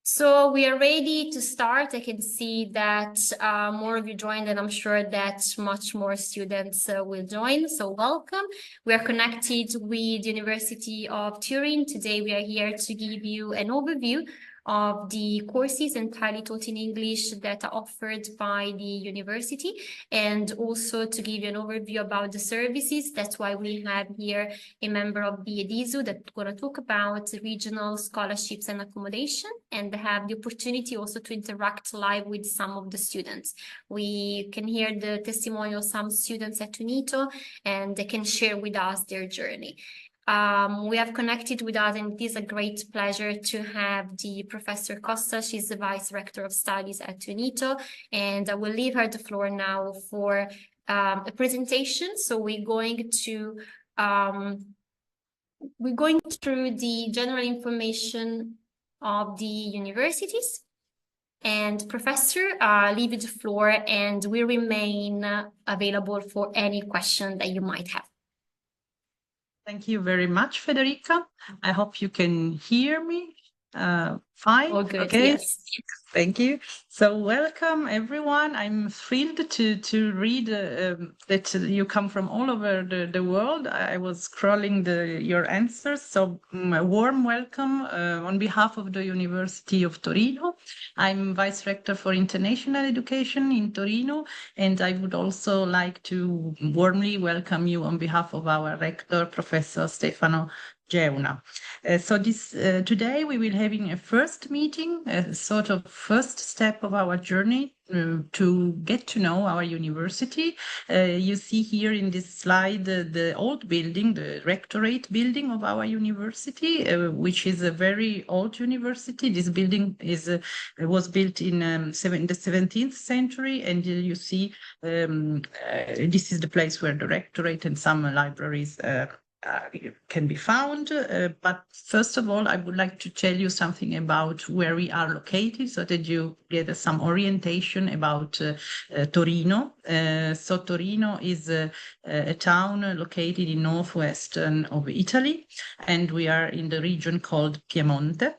So we are ready to start. I can see that more of you joined, and I'm sure that much more students will join. So welcome. We are connected with University of Turin. Today we are here to give you an overview of the courses entirely taught in English that are offered by the university, and also to give you an overview about the services. That's why we have here a member of the EDISU that's going to talk about regional scholarships and accommodation, and have the opportunity also to interact live with some of the students. We can hear the testimony of some students at UniTo, and they can share with us their journey. We have connected with us, and it is a great pleasure to have the Professor Costa. She's the Vice Rector of Studies at UniTo, and I will leave her the floor now for a presentation. So we're going through the general information of the universities. And Professor, leave you the floor, and we remain available for any question that you might have. Thank you very much, Federica. I hope you can hear me fine. All good, okay. Yes. Thank you. So welcome, everyone. I'm thrilled to read that you come from all over the world. I was scrolling your answers. So a warm welcome on behalf of the University of Torino. I'm Vice Rector for International Education in Torino, and I would also like to warmly welcome you on behalf of our Rector, Professor Stefano Geuna. So today we will having a first meeting, a sort of first step of our journey to get to know our university. You see here in this slide the old building, the rectorate building of our university, which is a very old university. This building was built in the 17th century, and you see this is the place where the rectorate and some libraries can be found. But first of all, I would like to tell you something about where we are located so that you get some orientation about Torino. So Torino is a town located in northwestern of Italy, and we are in the region called Piemonte,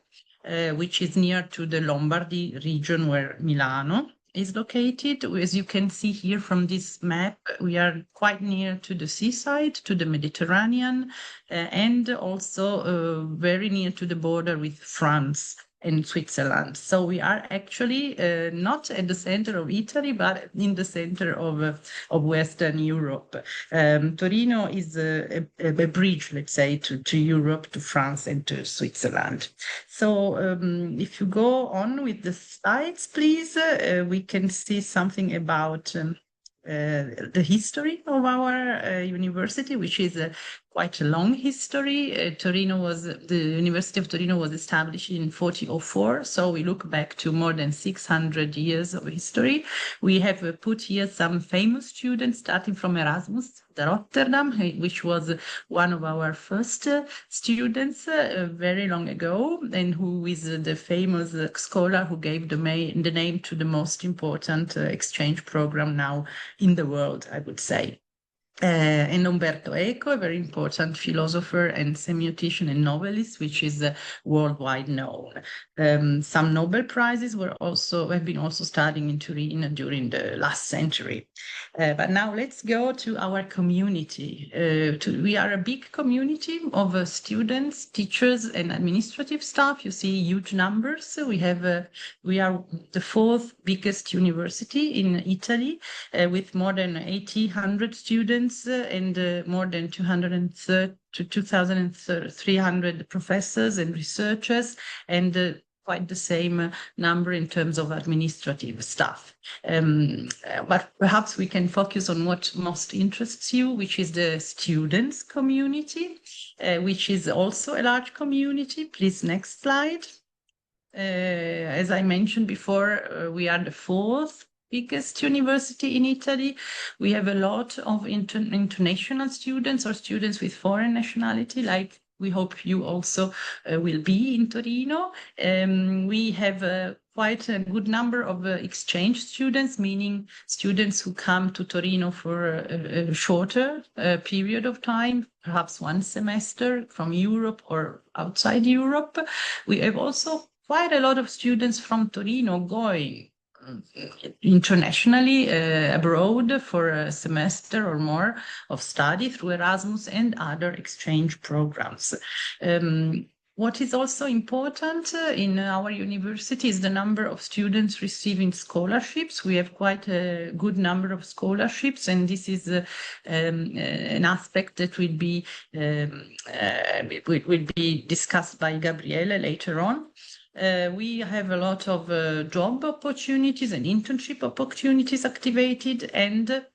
which is near to the Lombardy region where Milano is located. As you can see here from this map, we are quite near to the seaside, to the Mediterranean, and also very near to the border with France and Switzerland. So we are actually not at the center of Italy, but in the center of Western Europe. Torino is a bridge, let's say, to Europe, to France, and to Switzerland. So if you go on with the slides, please, we can see something about the history of our university, which is quite a long history. The University of Torino was established in 1404, so we look back to more than 600 years of history. We have put here some famous students, starting from Erasmus, Rotterdam, which was one of our first students very long ago, and who is the famous scholar who gave the name to the most important exchange program now in the world, I would say. And Umberto Eco, a very important philosopher and semiotician and novelist, which is worldwide known. Some Nobel Prizes have been also studying in Turin during the last century. But now let's go to our community. We are a big community of students, teachers, and administrative staff. You see huge numbers. We are the fourth biggest university in Italy, with more than 1,800 students and more than 2,300 professors and researchers, and quite the same number in terms of administrative staff. But perhaps we can focus on what most interests you, which is the students community, which is also a large community. Please, next slide. As I mentioned before, we are the fourth biggest university in Italy. We have a lot of international students or students with foreign nationality, like we hope you also will be in Torino. We have quite a good number of exchange students, meaning students who come to Torino for a shorter period of time, perhaps one semester from Europe or outside Europe. We have also quite a lot of students from Torino going internationally abroad for a semester or more of study through Erasmus and other exchange programs. What is also important in our university is the number of students receiving scholarships. We have quite a good number of scholarships, and this is an aspect that will be discussed by Gabriele later on. We have a lot of job opportunities and internship opportunities activated, and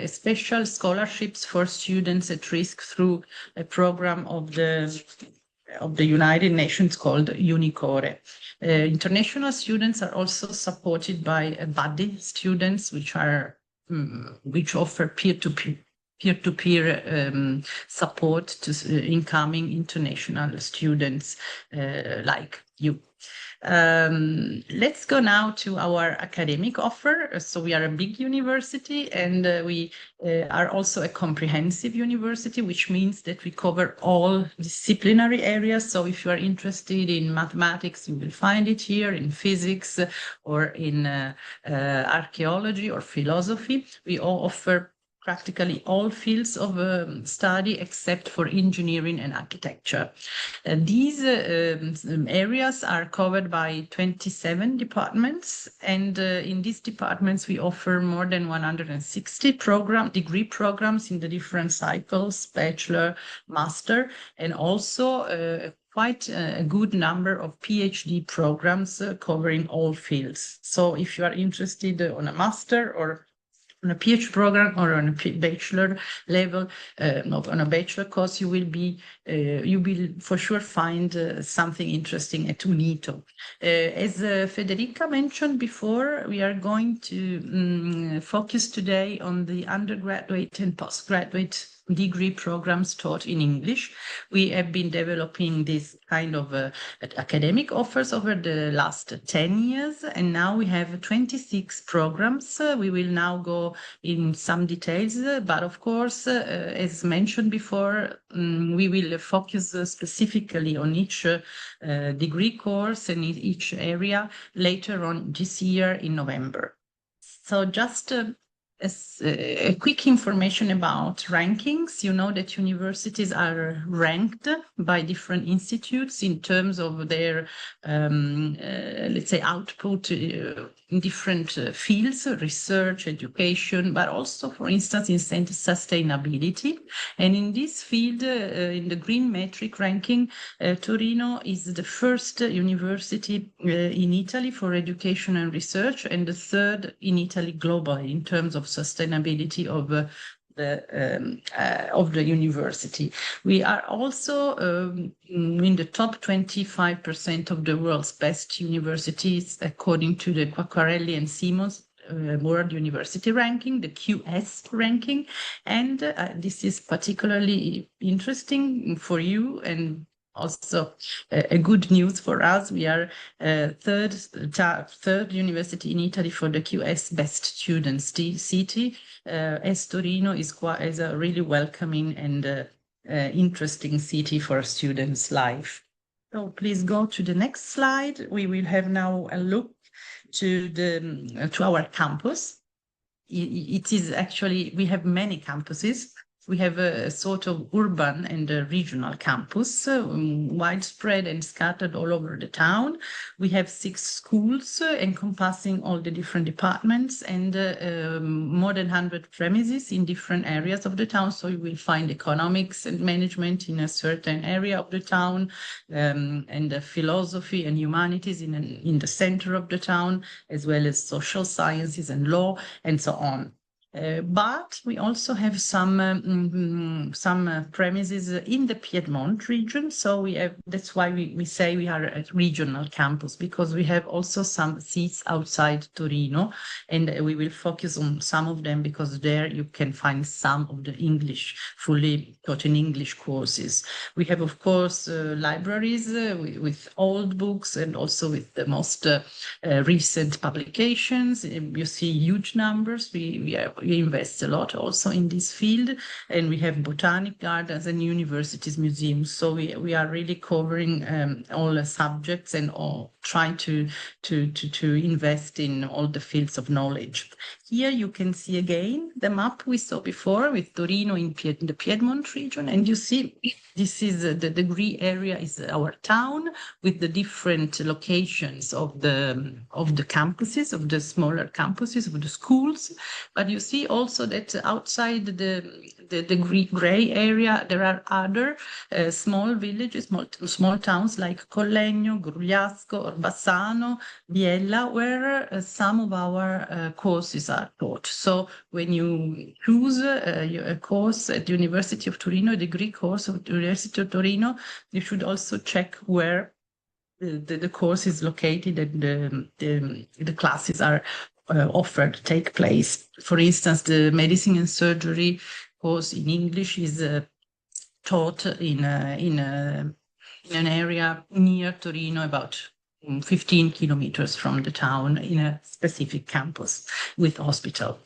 special scholarships for students at risk through a program of the United Nations called UniTo. International students are also supported by buddy students, which offer peer-to-peer support to incoming international students like you. Let's go now to our academic offer. So we are a big university, and we are also a comprehensive university, which means that we cover all disciplinary areas. So if you are interested in mathematics, you will find it here, in physics or in archaeology or philosophy. We all offer practically all fields of study except for engineering and architecture. These areas are covered by 27 departments, and in these departments we offer more than 160 degree programs in the different cycles, bachelor, master, and also quite a good number of PhD programs covering all fields. So if you are interested on a master or on a PhD program or on a bachelor level, on a bachelor course, you will for sure find something interesting at UniTo. As Federica mentioned before, we are going to focus today on the undergraduate and postgraduate degree programs taught in English. We have been developing this kind of academic offers over the last 10 years, and now we have 26 programs. We will now go in some details, but of course, as mentioned before, we will focus specifically on each degree course and each area later on this year in November. So just a quick information about rankings. You know that universities are ranked by different institutes in terms of their, let's say, output in different fields, research, education, but also, for instance, in sustainability. And in this field, in the green metric ranking, Torino is the first university in Italy for education and research, and the third in Italy globally in terms of sustainability of the university. We are also in the top 25% of the world's best universities according to the Quacquarelli and Simons World University Ranking, the QS ranking, and this is particularly interesting for you and also a good news for us. We are third university in Italy for the QS Best Students City, as Torino is a really welcoming and interesting city for students' life. So please go to the next slide. We will have now a look to our campus. It is actually, we have many campuses. We have a sort of urban and a regional campus, widespread and scattered all over the town. We have 6 schools encompassing all the different departments, and more than 100 premises in different areas of the town. So you will find economics and management in a certain area of the town, and philosophy and humanities in the center of the town, as well as social sciences and law, and so on. But we also have some premises in the Piedmont region. So that's why we say we are a regional campus, because we have also some seats outside Torino, and we will focus on some of them because there you can find some of the fully taught in English courses. We have, of course, libraries with old books and also with the most recent publications. You see huge numbers. we invest a lot also in this field, and we have botanic gardens and universities, museums. So we are really covering all the subjects and all trying to invest in all the fields of knowledge. Here you can see again the map we saw before with Torino in the Piedmont region, and you see this is the degree area is our town with the different locations of the campuses, of the smaller campuses, of the schools. But you see also that outside the gray area, there are other small villages, small towns like Collegno, Grugliasco, Orbassano, Biella, where some of our courses are taught. So when you choose a course at the University of Turin, a degree course of the University of Torino, you should also check where the course is located and the classes are offered, take place. For instance, the medicine and surgery course in English is taught in an area near Torino, about 15 kilometers from the town, in a specific campus with hospital.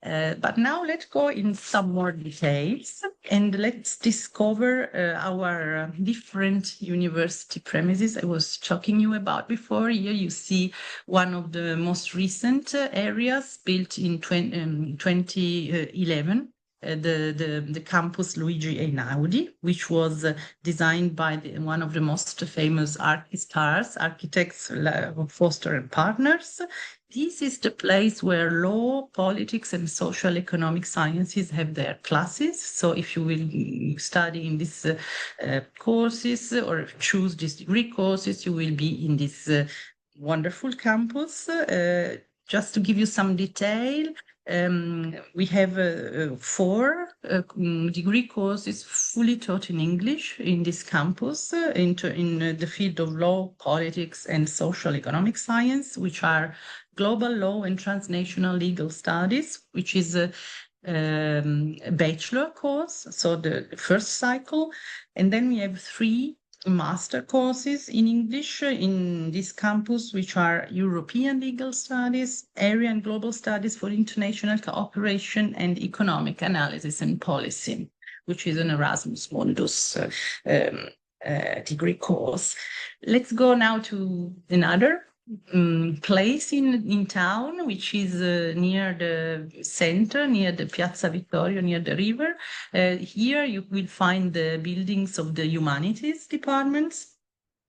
But now let's go in some more details and let's discover our different university premises I was talking you about before. Here you see one of the most recent areas built in 2011. The campus Luigi Einaudi, which was designed by one of the most famous architects, Foster and Partners. This is the place where law, politics, and social economic sciences have their classes. So if you will study in these courses or choose these degree courses, you will be in this wonderful campus. Just to give you some detail, we have 4 degree courses fully taught in English in this campus in the field of law, politics, and social economic science, which are global law and transnational legal studies, which is a bachelor course, so the first cycle. And then we have 3 master courses in English in this campus, which are European Legal Studies, Area and Global Studies for International Cooperation, and Economic Analysis and Policy, which is an Erasmus Mundus degree course. Let's go now to another place in town, which is near the center, near the Piazza Vittorio, near the river. Here you will find the buildings of the humanities departments,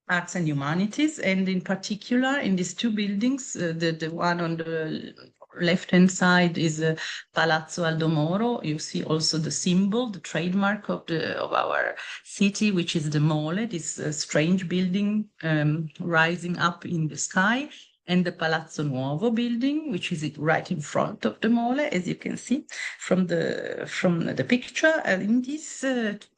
arts and humanities, and in particular in these 2 buildings, the one on the left-hand side is Palazzo Aldo Moro. You see also the symbol, the trademark of our city, which is the Mole, this strange building rising up in the sky, and the Palazzo Nuovo building, which is right in front of the Mole, as you can see from the picture. And in this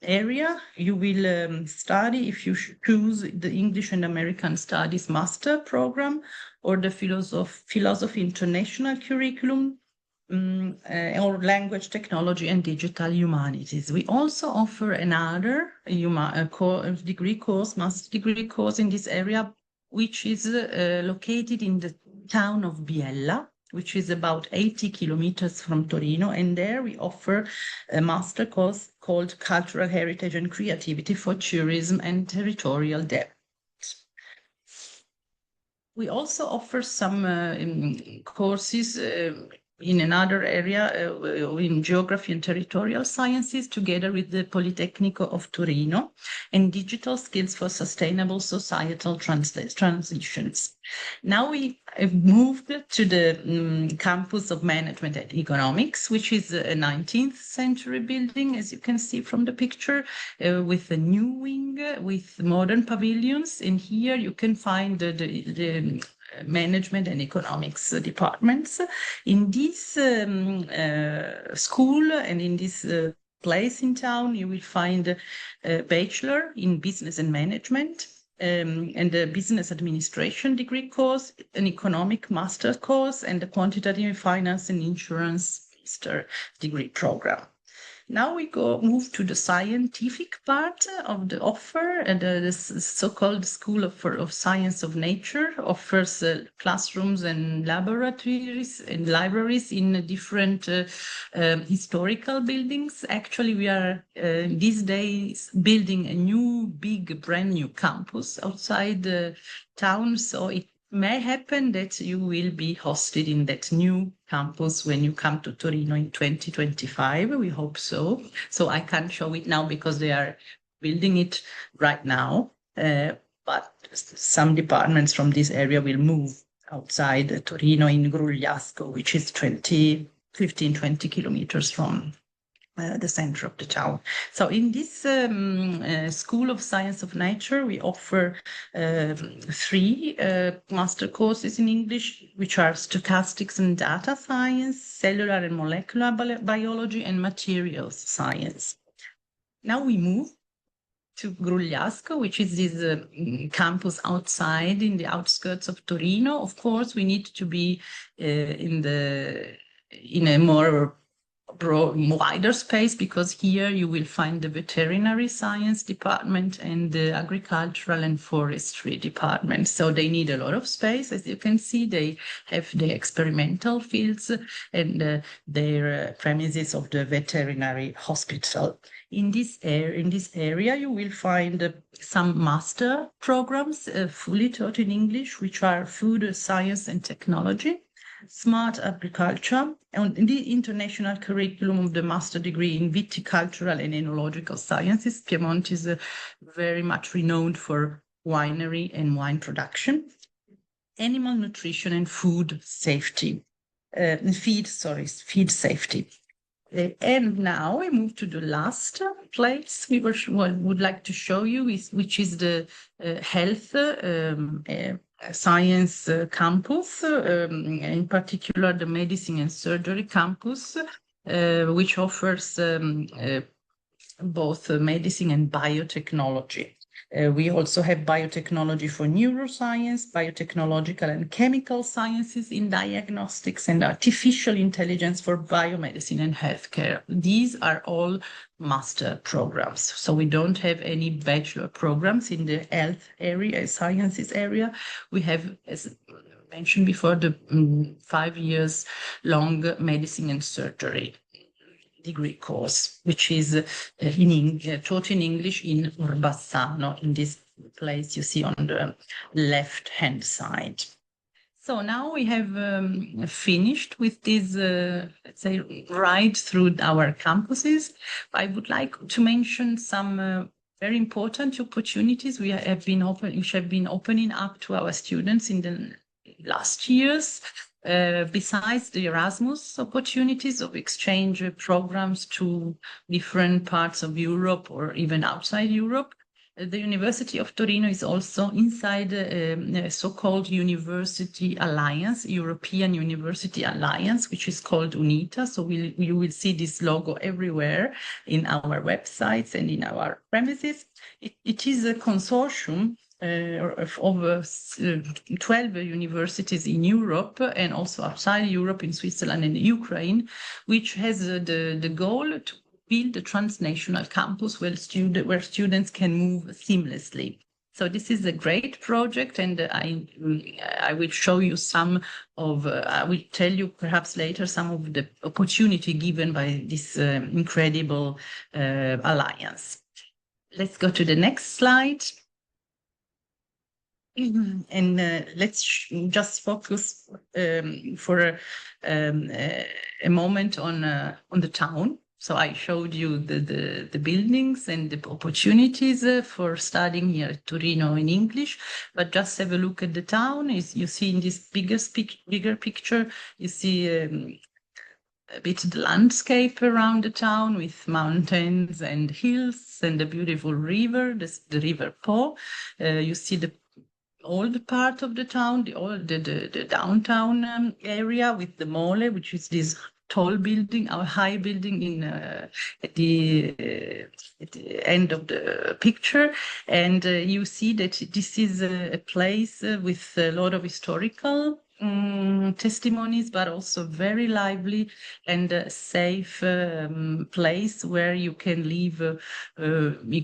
area, you will study, if you choose the English and American Studies master program or the philosophy international curriculum, or language, technology, and digital humanities. We also offer another degree course, master degree course in this area, which is located in the town of Biella, which is about 80 kilometers from Torino. And there we offer a master course called Cultural Heritage and Creativity for Tourism and Territorial Development. We also offer some courses in another area in geography and territorial sciences, together with the Politecnico of Torino, and digital skills for sustainable societal transitions. Now we have moved to the campus of management and economics, which is a 19th century building, as you can see from the picture, with a new wing, with modern pavilions. And here you can find the management and economics departments. In this school and in this place in town, you will find a bachelor in business and management, and a business administration degree course, an economic master course, and a quantitative finance and insurance master degree program. Now we move to the scientific part of the offer, and the so-called School of Science of Nature offers classrooms and laboratories and libraries in different historical buildings. Actually, we are these days building a new, big, brand new campus outside the town, so it may happen that you will be hosted in that new campus when you come to Torino in 2025. We hope so. So I can't show it now because they are building it right now. But some departments from this area will move outside Torino in Grugliasco, which is 15, 20 kilometers from the center of the town. So in this School of Science of Nature, we offer 3 master courses in English, which are stochastics and data science, cellular and molecular biology, and materials science. Now we move to Grugliasco, which is this campus outside in the outskirts of Torino. Of course, we need to be in a more wider space, because here you will find the veterinary science department and the agricultural and forestry department. So they need a lot of space. As you can see, they have the experimental fields and their premises of the veterinary hospital. In this area, you will find some master programs fully taught in English, which are food science and technology, smart agriculture, and the international curriculum of the master degree in viticultural and enological sciences. Piedmont is very much renowned for winery and wine production, animal nutrition and food safety, feed safety. And now we move to the last place we would like to show you, which is the health science campus, in particular the medicine and surgery campus, which offers both medicine and biotechnology. We also have biotechnology for neuroscience, biotechnological and chemical sciences in diagnostics, and artificial intelligence for biomedicine and healthcare. These are all master programs. So we don't have any bachelor programs in the health area, sciences area. We have, as mentioned before, the 5 years long medicine and surgery degree course, which is taught in English in Orbassano, in this place you see on the left-hand side. So now we have finished with this, let's say, ride through our campuses. I would like to mention some very important opportunities which have been opening up to our students in the last years. Besides the Erasmus opportunities of exchange programs to different parts of Europe or even outside Europe, the University of Torino is also inside a so-called University Alliance, European University Alliance, which is called UniTo. So you will see this logo everywhere in our websites and in our premises. It is a consortium of over 12 universities in Europe and also outside Europe, in Switzerland and Ukraine, which has the goal to build a transnational campus where students can move seamlessly. So this is a great project, and I will show you I will tell you perhaps later some of the opportunity given by this incredible alliance. Let's go to the next slide. And let's just focus for a moment on the town. So I showed you the buildings and the opportunities for studying here at Torino in English, but just have a look at the town. You see in this bigger picture, you see a bit the landscape around the town with mountains and hills and a beautiful river, the River Po. You see the old part of the town, the downtown area with the Mole, which is this tall building, our high building at the end of the picture. And you see that this is a place with a lot of historical testimonies, but also very lively and safe place where you can live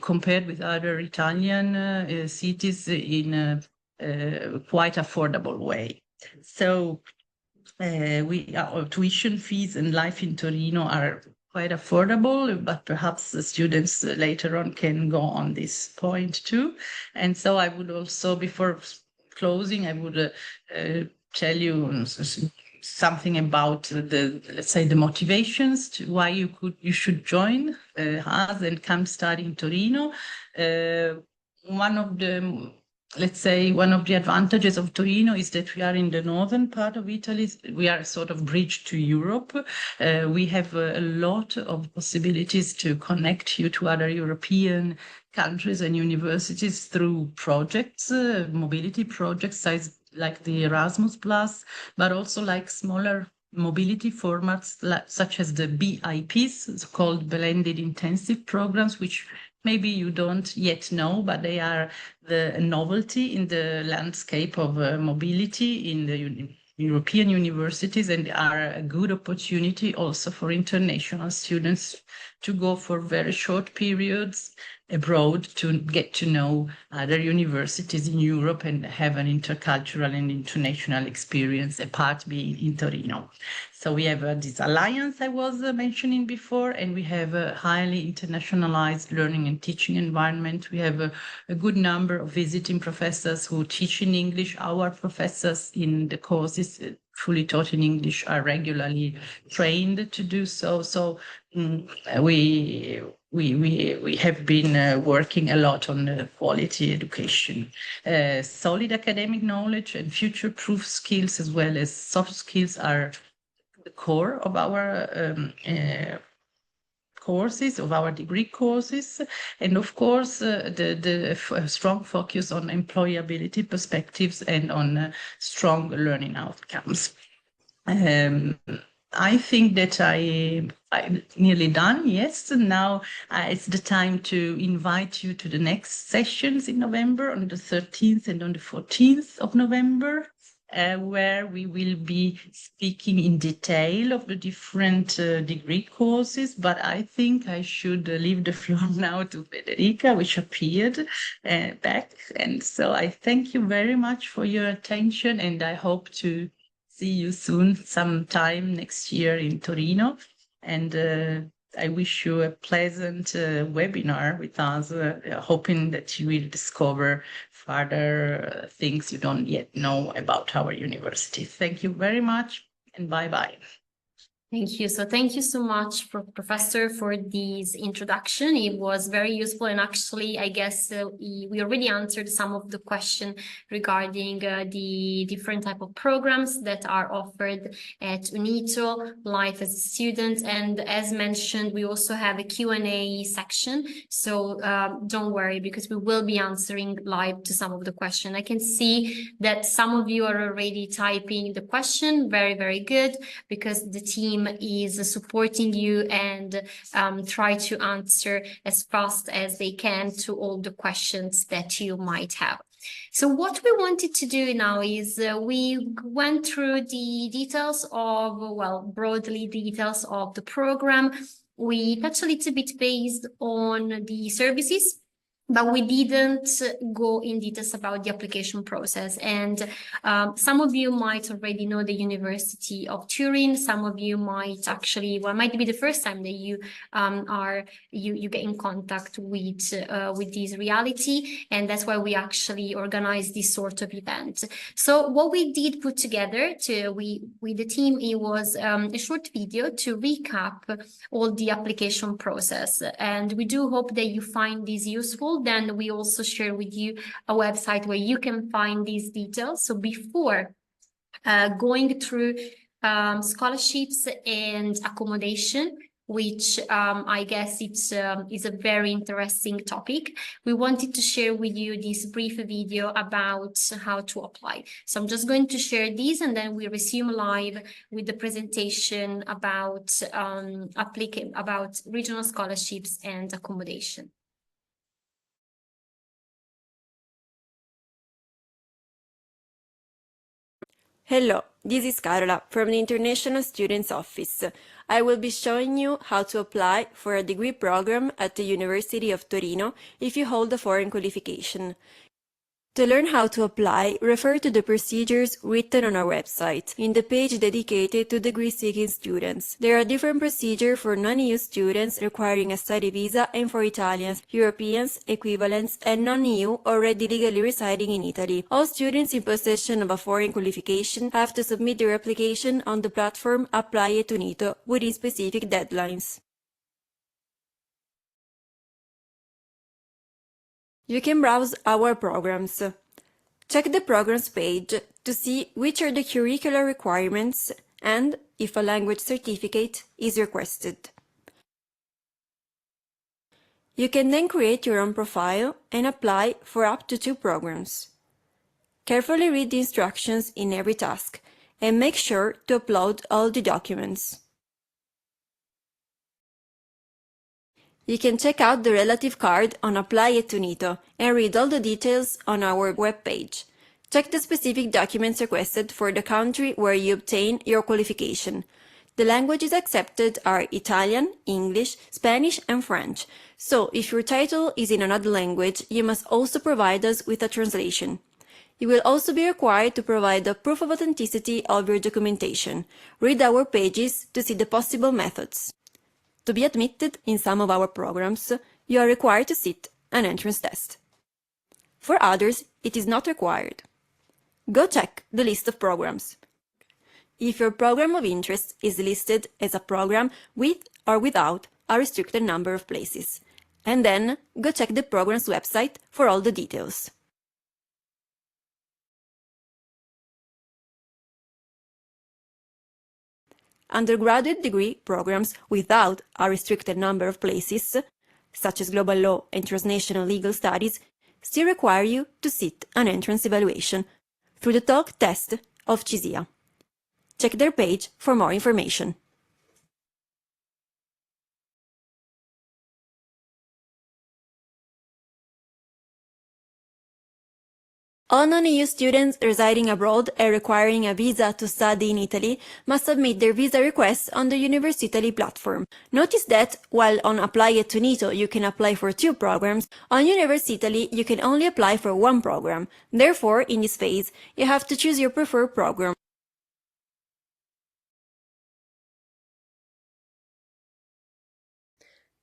compared with other Italian cities in a quite affordable way. So our tuition fees and life in Torino are quite affordable, but perhaps the students later on can go on this point too. And so I would also, before closing, I would tell you something about the, let's say, the motivations to why you should join us and come study in Torino. One of the, let's say, one of the advantages of Torino is that we are in the northern part of Italy. We are sort of bridge to Europe. We have a lot of possibilities to connect you to other European countries and universities through projects, mobility projects, like the Erasmus Plus, but also like smaller mobility formats such as the BIPs, called blended intensive programs, which maybe you don't yet know, but they are the novelty in the landscape of mobility in the European universities, and are a good opportunity also for international students to go for very short periods abroad to get to know other universities in Europe and have an intercultural and international experience, apart being in Torino. So we have this alliance I was mentioning before, and we have a highly internationalized learning and teaching environment. We have a good number of visiting professors who teach in English. Our professors in the courses fully taught in English are regularly trained to do so. So we have been working a lot on quality education. Solid academic knowledge and future-proof skills, as well as soft skills, are the core of our courses, of our degree courses, and of course the strong focus on employability perspectives and on strong learning outcomes. I think that I'm nearly done. Yes, and now it's the time to invite you to the next sessions in November, on the 13th and on the 14th of November, where we will be speaking in detail of the different degree courses. But I think I should leave the floor now to Federica, which appeared back. And so I thank you very much for your attention, and I hope to see you soon, sometime next year in Torino. And I wish you a pleasant webinar with us, hoping that you will discover further things you don't yet know about our university. Thank you very much, and bye-bye. Thank you. So thank you so much, Professor, for this introduction. It was very useful. And actually, I guess we already answered some of the question regarding the different type of programs that are offered at UniTo, life as a student. And as mentioned, we also have a Q&A section. So don't worry, because we will be answering live to some of the question. I can see that some of you are already typing the question. Very, very good, because the team is supporting you and try to answer as fast as they can to all the questions that you might have. So what we wanted to do now is we went through the details of, well, broadly details of the program. We touched a little bit based on the services, but we didn't go in details about the application process. And some of you might already know the University of Turin. Some of you might actually, well, might be the first time that you you get in contact with this reality. And that's why we actually organize this sort of event. So what we did put together with the team, it was a short video to recap all the application process. And we do hope that you find this useful. Then we also share with you a website where you can find these details. So before going through scholarships and accommodation, which I guess is a very interesting topic, we wanted to share with you this brief video about how to apply. So I'm just going to share these, and then we resume live with the presentation about about regional scholarships and accommodation. Hello, this is Carola from the International Students Office. I will be showing you how to apply for a degree program at the University of Torino if you hold a foreign qualification. To learn how to apply, refer to the procedures written on our website, in the page dedicated to degree-seeking students. There are different procedures for non-EU students requiring a study visa and for Italians, Europeans, equivalents, and non-EU already legally residing in Italy. All students in possession of a foreign qualification have to submit their application on the platform Apply at UniTo within specific deadlines. You can browse our programs. Check the programs page to see which are the curricular requirements and if a language certificate is requested. You can then create your own profile and apply for up to 2 programs. Carefully read the instructions in every task and make sure to upload all the documents. You can check out the relative card on Apply at UniTo and read all the details on our webpage. Check the specific documents requested for the country where you obtain your qualification. The languages accepted are Italian, English, Spanish, and French. So, if your title is in another language, you must also provide us with a translation. You will also be required to provide a proof of authenticity of your documentation. Read our pages to see the possible methods. To be admitted in some of our programs, you are required to sit an entrance test. For others, it is not required. Go check the list of programs. If your program of interest is listed as a program with or without a restricted number of places, and then go check the program's website for all the details. Undergraduate degree programs without a restricted number of places, such as global law and transnational legal studies, still require you to sit an entrance evaluation through the TOEIC test of CISIA. Check their page for more information. All non-EU students residing abroad and requiring a visa to study in Italy must submit their visa requests on the University platform. Notice that, while on Apply at UniTo you can apply for 2 programs, on University you can only apply for 1 program. Therefore, in this phase, you have to choose your preferred program.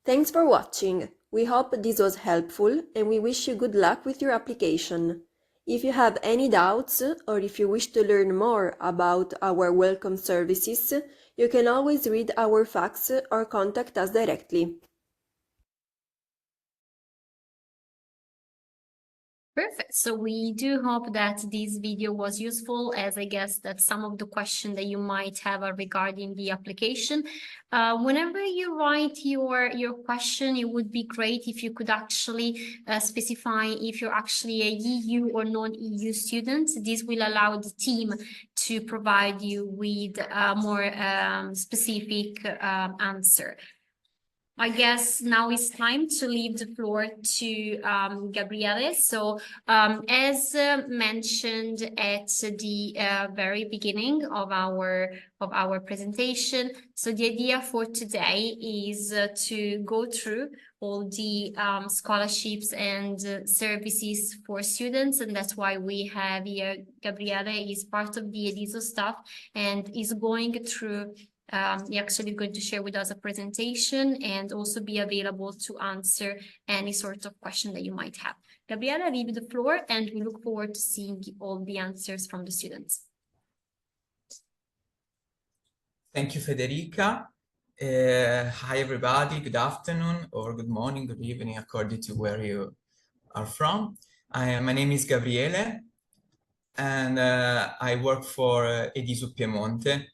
Thanks for watching. We hope this was helpful and we wish you good luck with your application. If you have any doubts or if you wish to learn more about our welcome services, you can always read our fax or contact us directly. Perfect. So we do hope that this video was useful, as I guess that some of the questions that you might have are regarding the application. Whenever you write your question, it would be great if you could actually specify if you're actually a EU or non-EU student. This will allow the team to provide you with a more specific answer. I guess now it's time to leave the floor to Gabriele. So as mentioned at the very beginning of our presentation, so the idea for today is to go through all the scholarships and services for students, and that's why we have here Gabriele is part of the EDISO staff and is going through you're actually going to share with us a presentation and also be available to answer any sort of question that you might have. Gabriela, I leave you the floor and we look forward to seeing all the answers from the students. Thank you, Federica. Hi, everybody. Good afternoon or good morning, good evening, according to where you are from. My name is Gabriele and I work for EDISO Piemonte,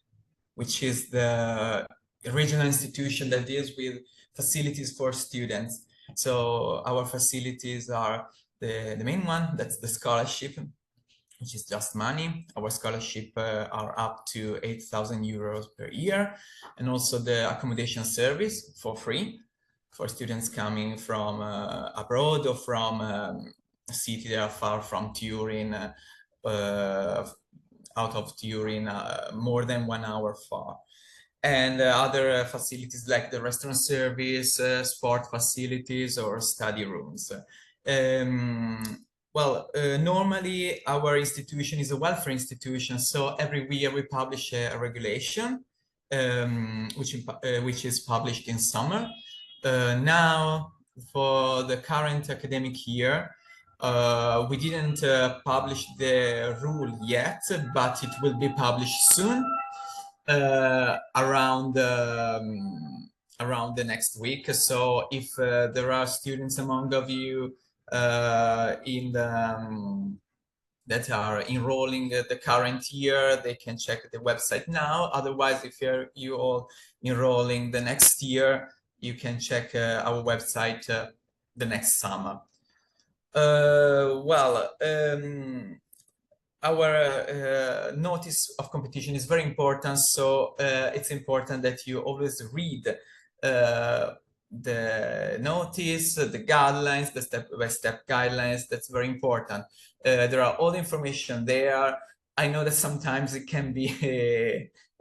which is the regional institution that deals with facilities for students. So our facilities are the main one, that's the scholarship, which is just money. Our scholarship are up to 8,000 euros per year, and also the accommodation service for free for students coming from abroad or from a city that are far from Turin, out of Turin, more than 1 hour far. And other facilities like the restaurant service, sport facilities, or study rooms. Normally our institution is a welfare institution, so every year we publish a regulation, which is published in summer. Now, for the current academic year, we didn't publish the rule yet, but it will be published soon. Around the next week. So if there are students among of you that are enrolling the current year, they can check the website now. Otherwise, if you all enrolling the next year, you can check our website the next summer. Our notice of competition is very important, so it's important that you always read the notice, the guidelines, the step-by-step guidelines. That's very important. There are all the information there. I know that sometimes it can be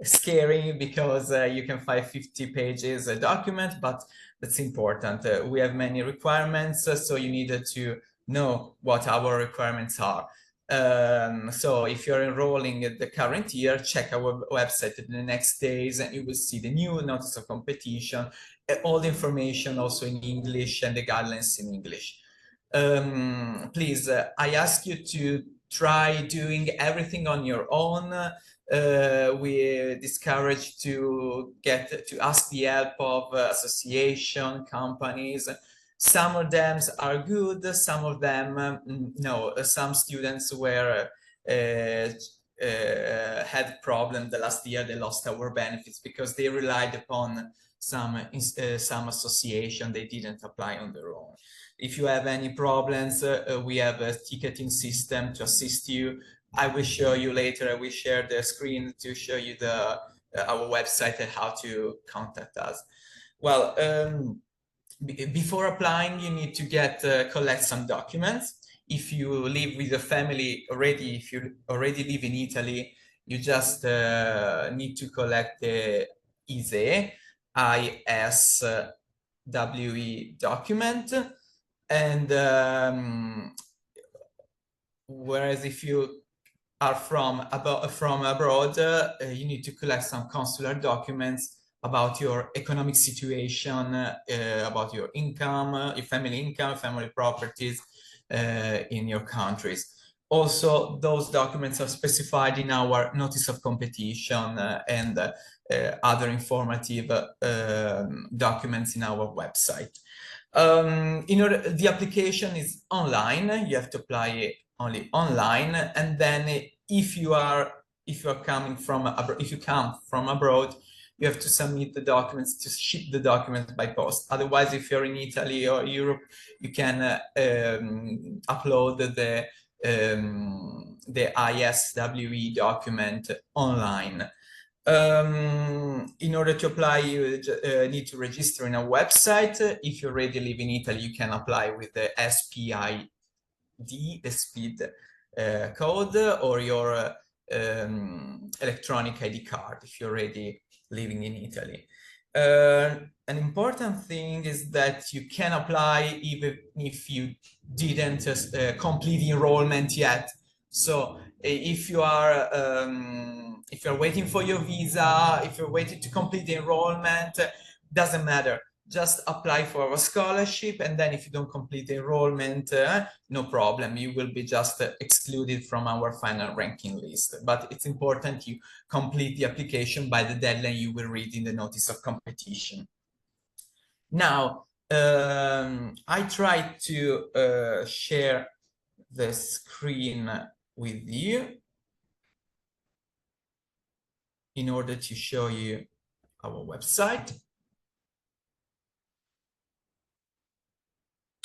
scary because you can find 50 pages a document, but that's important. We have many requirements, so you need to know what our requirements are. So if you're enrolling at the current year, check our website in the next days and you will see the new notice of competition, all the information also in English and the guidelines in English. Please, I ask you to try doing everything on your own. We discourage to ask the help of association, companies. Some of them are good, some of them no. Some students were had problem the last year. They lost our benefits because they relied upon some association. They didn't apply on their own. If you have any problems, we have a ticketing system to assist you. I will show you later. I will share the screen to show you our website and how to contact us. Well, before applying, you need to collect some documents. If you live with a family already, if you already live in Italy, you just need to collect the ISEE document. And whereas if you are from abroad, you need to collect some consular documents about your economic situation, about your income, your family income, family properties in your countries. Also, those documents are specified in our notice of competition and other informative documents in our website. The application is online. You have to apply it only online, and then if you come from abroad, you have to submit the documents, to ship the documents by post. Otherwise, if you're in Italy or Europe, you can upload the ISWE document online. In order to apply, you need to register in a website. If you already live in Italy, you can apply with the SPID, the SPID code, or your electronic ID card if you're already living in Italy. An important thing is that you can apply even if you didn't complete the enrollment yet. So if you're waiting for your visa, if you're waiting to complete the enrollment, doesn't matter. Just apply for a scholarship, and then if you don't complete the enrollment, no problem. You will be just excluded from our final ranking list. But it's important you complete the application by the deadline you will read in the notice of competition. Now, I tried to share the screen with you in order to show you our website.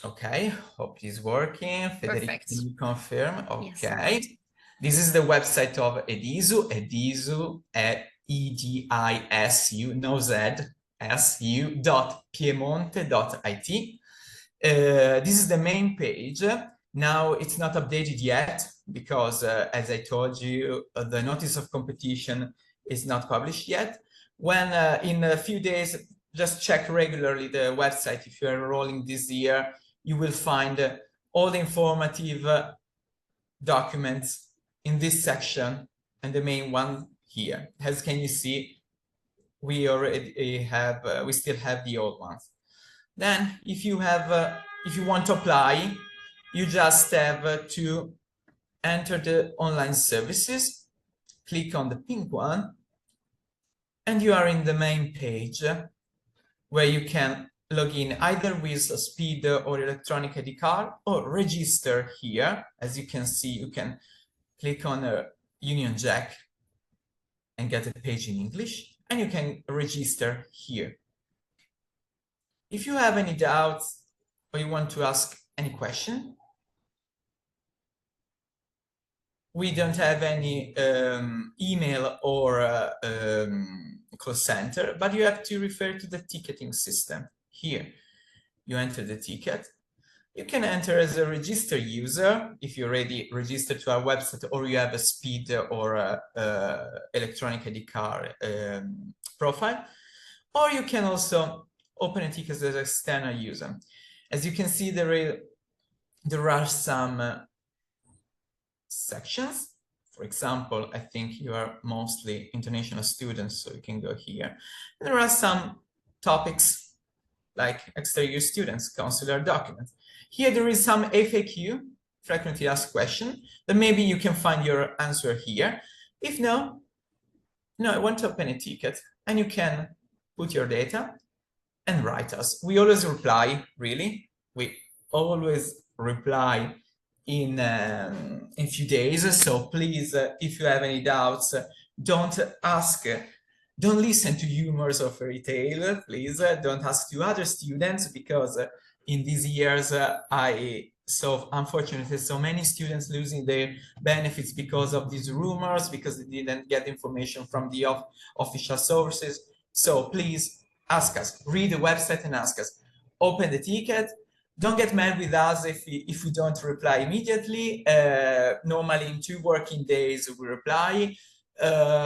Okay, hope it is working. Federica, can you confirm? Okay. Yes. This is the website of Edisu. Edisu, E-D-I-S-U, no Z, S-U.piemonte.it. This is the main page. Now it's not updated yet because, as I told you, the notice of competition is not published yet. When in a few days, just check regularly the website. If you're enrolling this year, you will find all the informative documents in this section and the main one here. As can you see, we already have, we still have the old ones. Then if you want to apply, you just have to enter the online services, click on the pink one, and you are in the main page where you can log in either with a speed or electronic ID card or register here. As you can see, you can click on a Union Jack and get a page in English, and you can register here. If you have any doubts or you want to ask any question, we don't have any email or call center, but you have to refer to the ticketing system. Here, you enter the ticket. You can enter as a registered user if you're already registered to our website, or you have a speed or electronic ID card profile, or you can also open a ticket as an external user. As you can see, there are some sections. For example, I think you are mostly international students, so you can go here. And there are some topics like exterior students, consular documents. Here there is some FAQ, frequently asked question, that maybe you can find your answer here. If no, I want to open a ticket, and you can put your data and write us. We always reply, really. We always reply in few days. So please, if you have any doubts, don't listen to humors or fairy tale. Please don't ask to other students, because in these years I saw, unfortunately, so many students losing their benefits because of these rumors, because they didn't get information from the official sources. So please ask us, read the website and ask us, open the ticket. Don't get mad with us if we don't reply immediately. Normally in 2 working days we reply.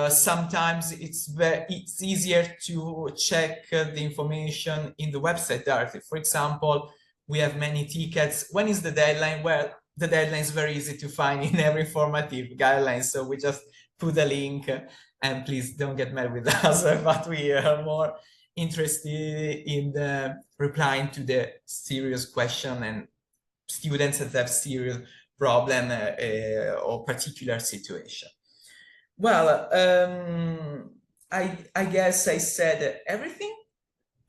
Sometimes it's easier to check the information in the website directly. For example, we have many tickets. When is the deadline? Well, the deadline is very easy to find in every formative guideline. So we just put a link, and please don't get mad with us, but we are more interested in replying to the serious question and students that have serious problem or particular situation. Well, I guess I said everything.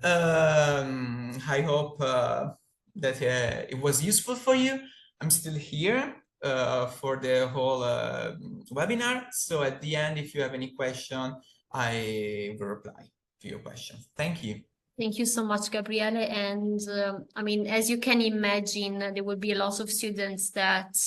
I hope that it was useful for you. I'm still here for the whole webinar. So at the end, if you have any question, I will reply to your question. Thank you. Thank you so much, Gabriele. And I mean, as you can imagine, there will be a lot of students that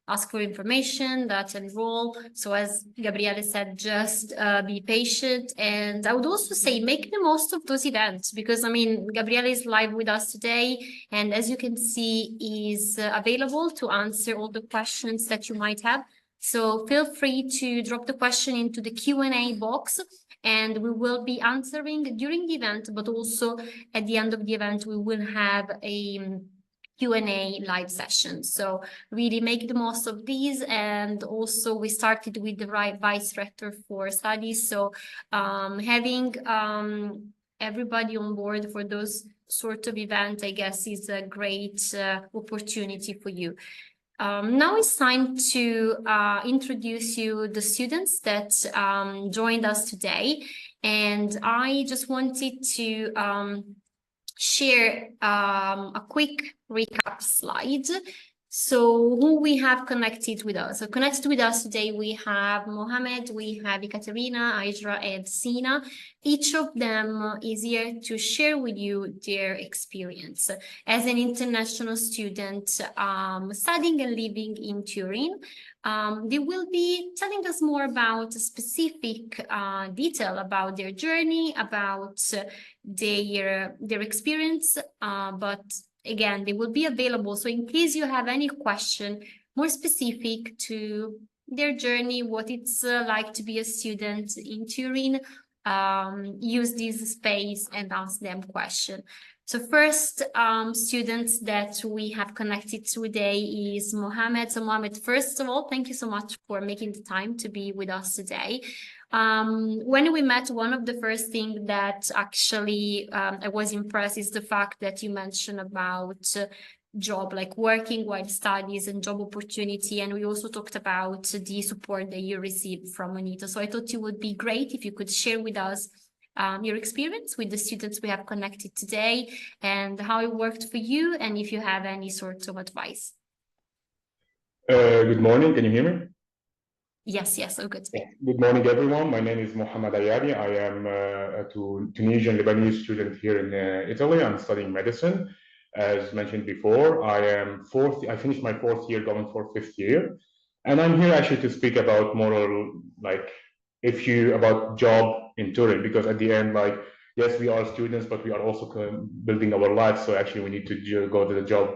ask for information, that enroll. So as Gabriele said, just be patient. And I would also say, make the most of those events, because I mean, Gabriele is live with us today. And as you can see, is available to answer all the questions that you might have. So feel free to drop the question into the Q&A box, and we will be answering during the event, but also at the end of the event, we will have a Q&A live session. So really make the most of these. And also we started with the vice rector for studies. So having everybody on board for those sort of events, I guess, is a great opportunity for you. Now it's time to introduce you the students that joined us today. And I just wanted to share a quick recap slide. So who we have connected with us? So connected with us today, we have Mohammed, we have Ekaterina, Aijra, and Sina. Each of them is here to share with you their experience as an international student studying and living in Turin. They will be telling us more about a specific detail about their journey, about their experience, but again, they will be available. So in case you have any question more specific to their journey, what it's like to be a student in Turin, use this space and ask them question. So first students that we have connected today is Mohammed. So Mohammed, first of all, thank you so much for making the time to be with us today. When we met, one of the first things that actually I was impressed is the fact that you mentioned about job, like working while studies and job opportunity. And we also talked about the support that you received from UniTo. So I thought it would be great if you could share with us your experience with the students we have connected today and how it worked for you, and if you have any sort of advice. Good morning, can you hear me? Yes, oh good. Good morning, everyone. My name is Mohammed Ayadi. I am a Tunisian Lebanese student here in Italy. I'm studying medicine. As mentioned before, I finished my 4th year, going for 5th year. And I'm here actually to speak about about job in Turin, because at the end, yes, we are students, but we are also building our lives. So actually we need to go to the job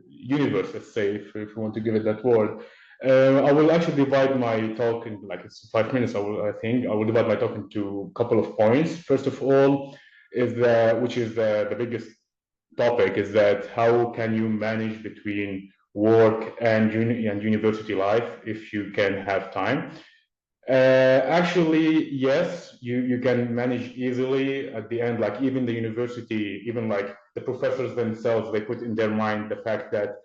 universe, let's say, if you want to give it that word. I will actually divide my talk in, it's 5 minutes, I will divide my talk into a couple of points. First of all, which is the biggest topic, is that how can you manage between work and university life if you can have time? Actually, yes, you can manage easily at the end. Even the university, even the professors themselves, they put in their mind the fact that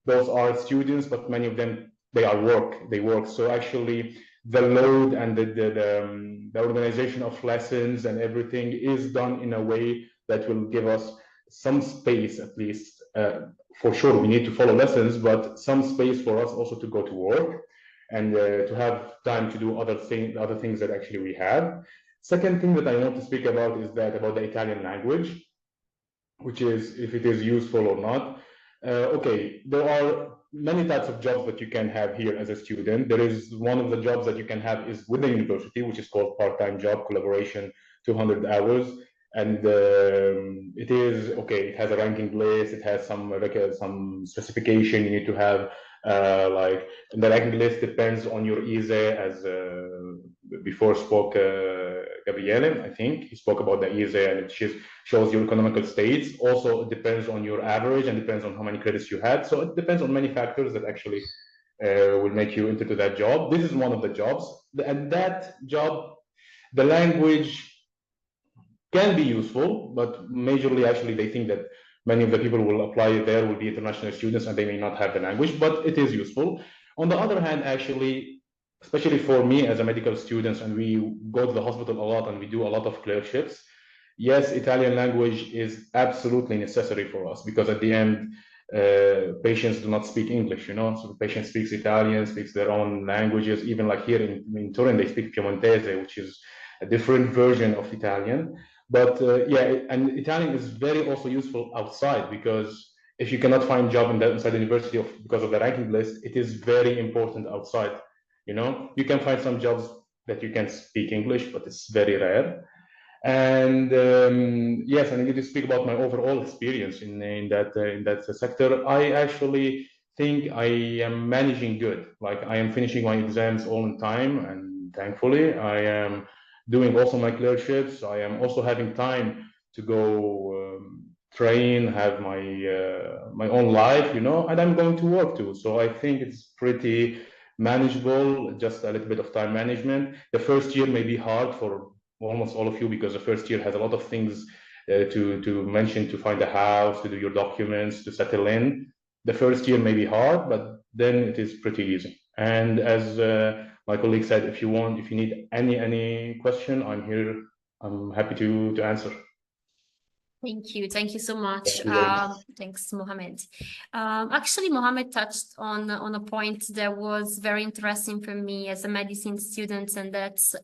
those are students, but many of them they work. So actually, the load and the organization of lessons and everything is done in a way that will give us some space, at least. For sure, we need to follow lessons, but some space for us also to go to work and to have time to do other things that actually we have. Second thing that I want to speak about is about the Italian language, which is if it is useful or not. Okay, there are many types of jobs that you can have here as a student. There is one of the jobs that you can have is with the university, which is called part-time job, collaboration, 200 hours. And it is, okay, it has a ranking list, it has some specification you need to have. The ranking list depends on your ISE, as before spoke Gabriele, I think. He spoke about the ISE, and it shows your economical states. Also, it depends on your average and depends on how many credits you had. So it depends on many factors that actually will make you into that job. This is one of the jobs. And that job, the language can be useful, but majorly actually they think that many of the people who will apply there will be international students and they may not have the language, but it is useful. On the other hand, actually, especially for me as a medical student, and we go to the hospital a lot and we do a lot of clerkships, yes, Italian language is absolutely necessary for us, because at the end, patients do not speak English, so the patient speaks Italian, speaks their own languages. Even like here in Turin, they speak Piemontese, which is a different version of Italian. But and Italian is very also useful outside, because if you cannot find job inside the university because of the ranking list, it is very important outside. You can find some jobs that you can speak English, but it's very rare. And yes, I need to speak about my overall experience in that sector. I actually think I am managing good. I am finishing my exams all in time, and thankfully I am doing also my clerkships. I am also having time to go train, have my own life, and I'm going to work too. So I think it's pretty manageable, just a little bit of time management. The first year may be hard for almost all of you, because the first year has a lot of things to mention, to find a house, to do your documents, to settle in. The first year may be hard, but then it is pretty easy. And as my colleague said, if you need any question, I'm here. I'm happy to answer. Thank you so much. Thanks, Mohammed. Actually, Mohammed touched on a point that was very interesting for me as a medicine student, and that's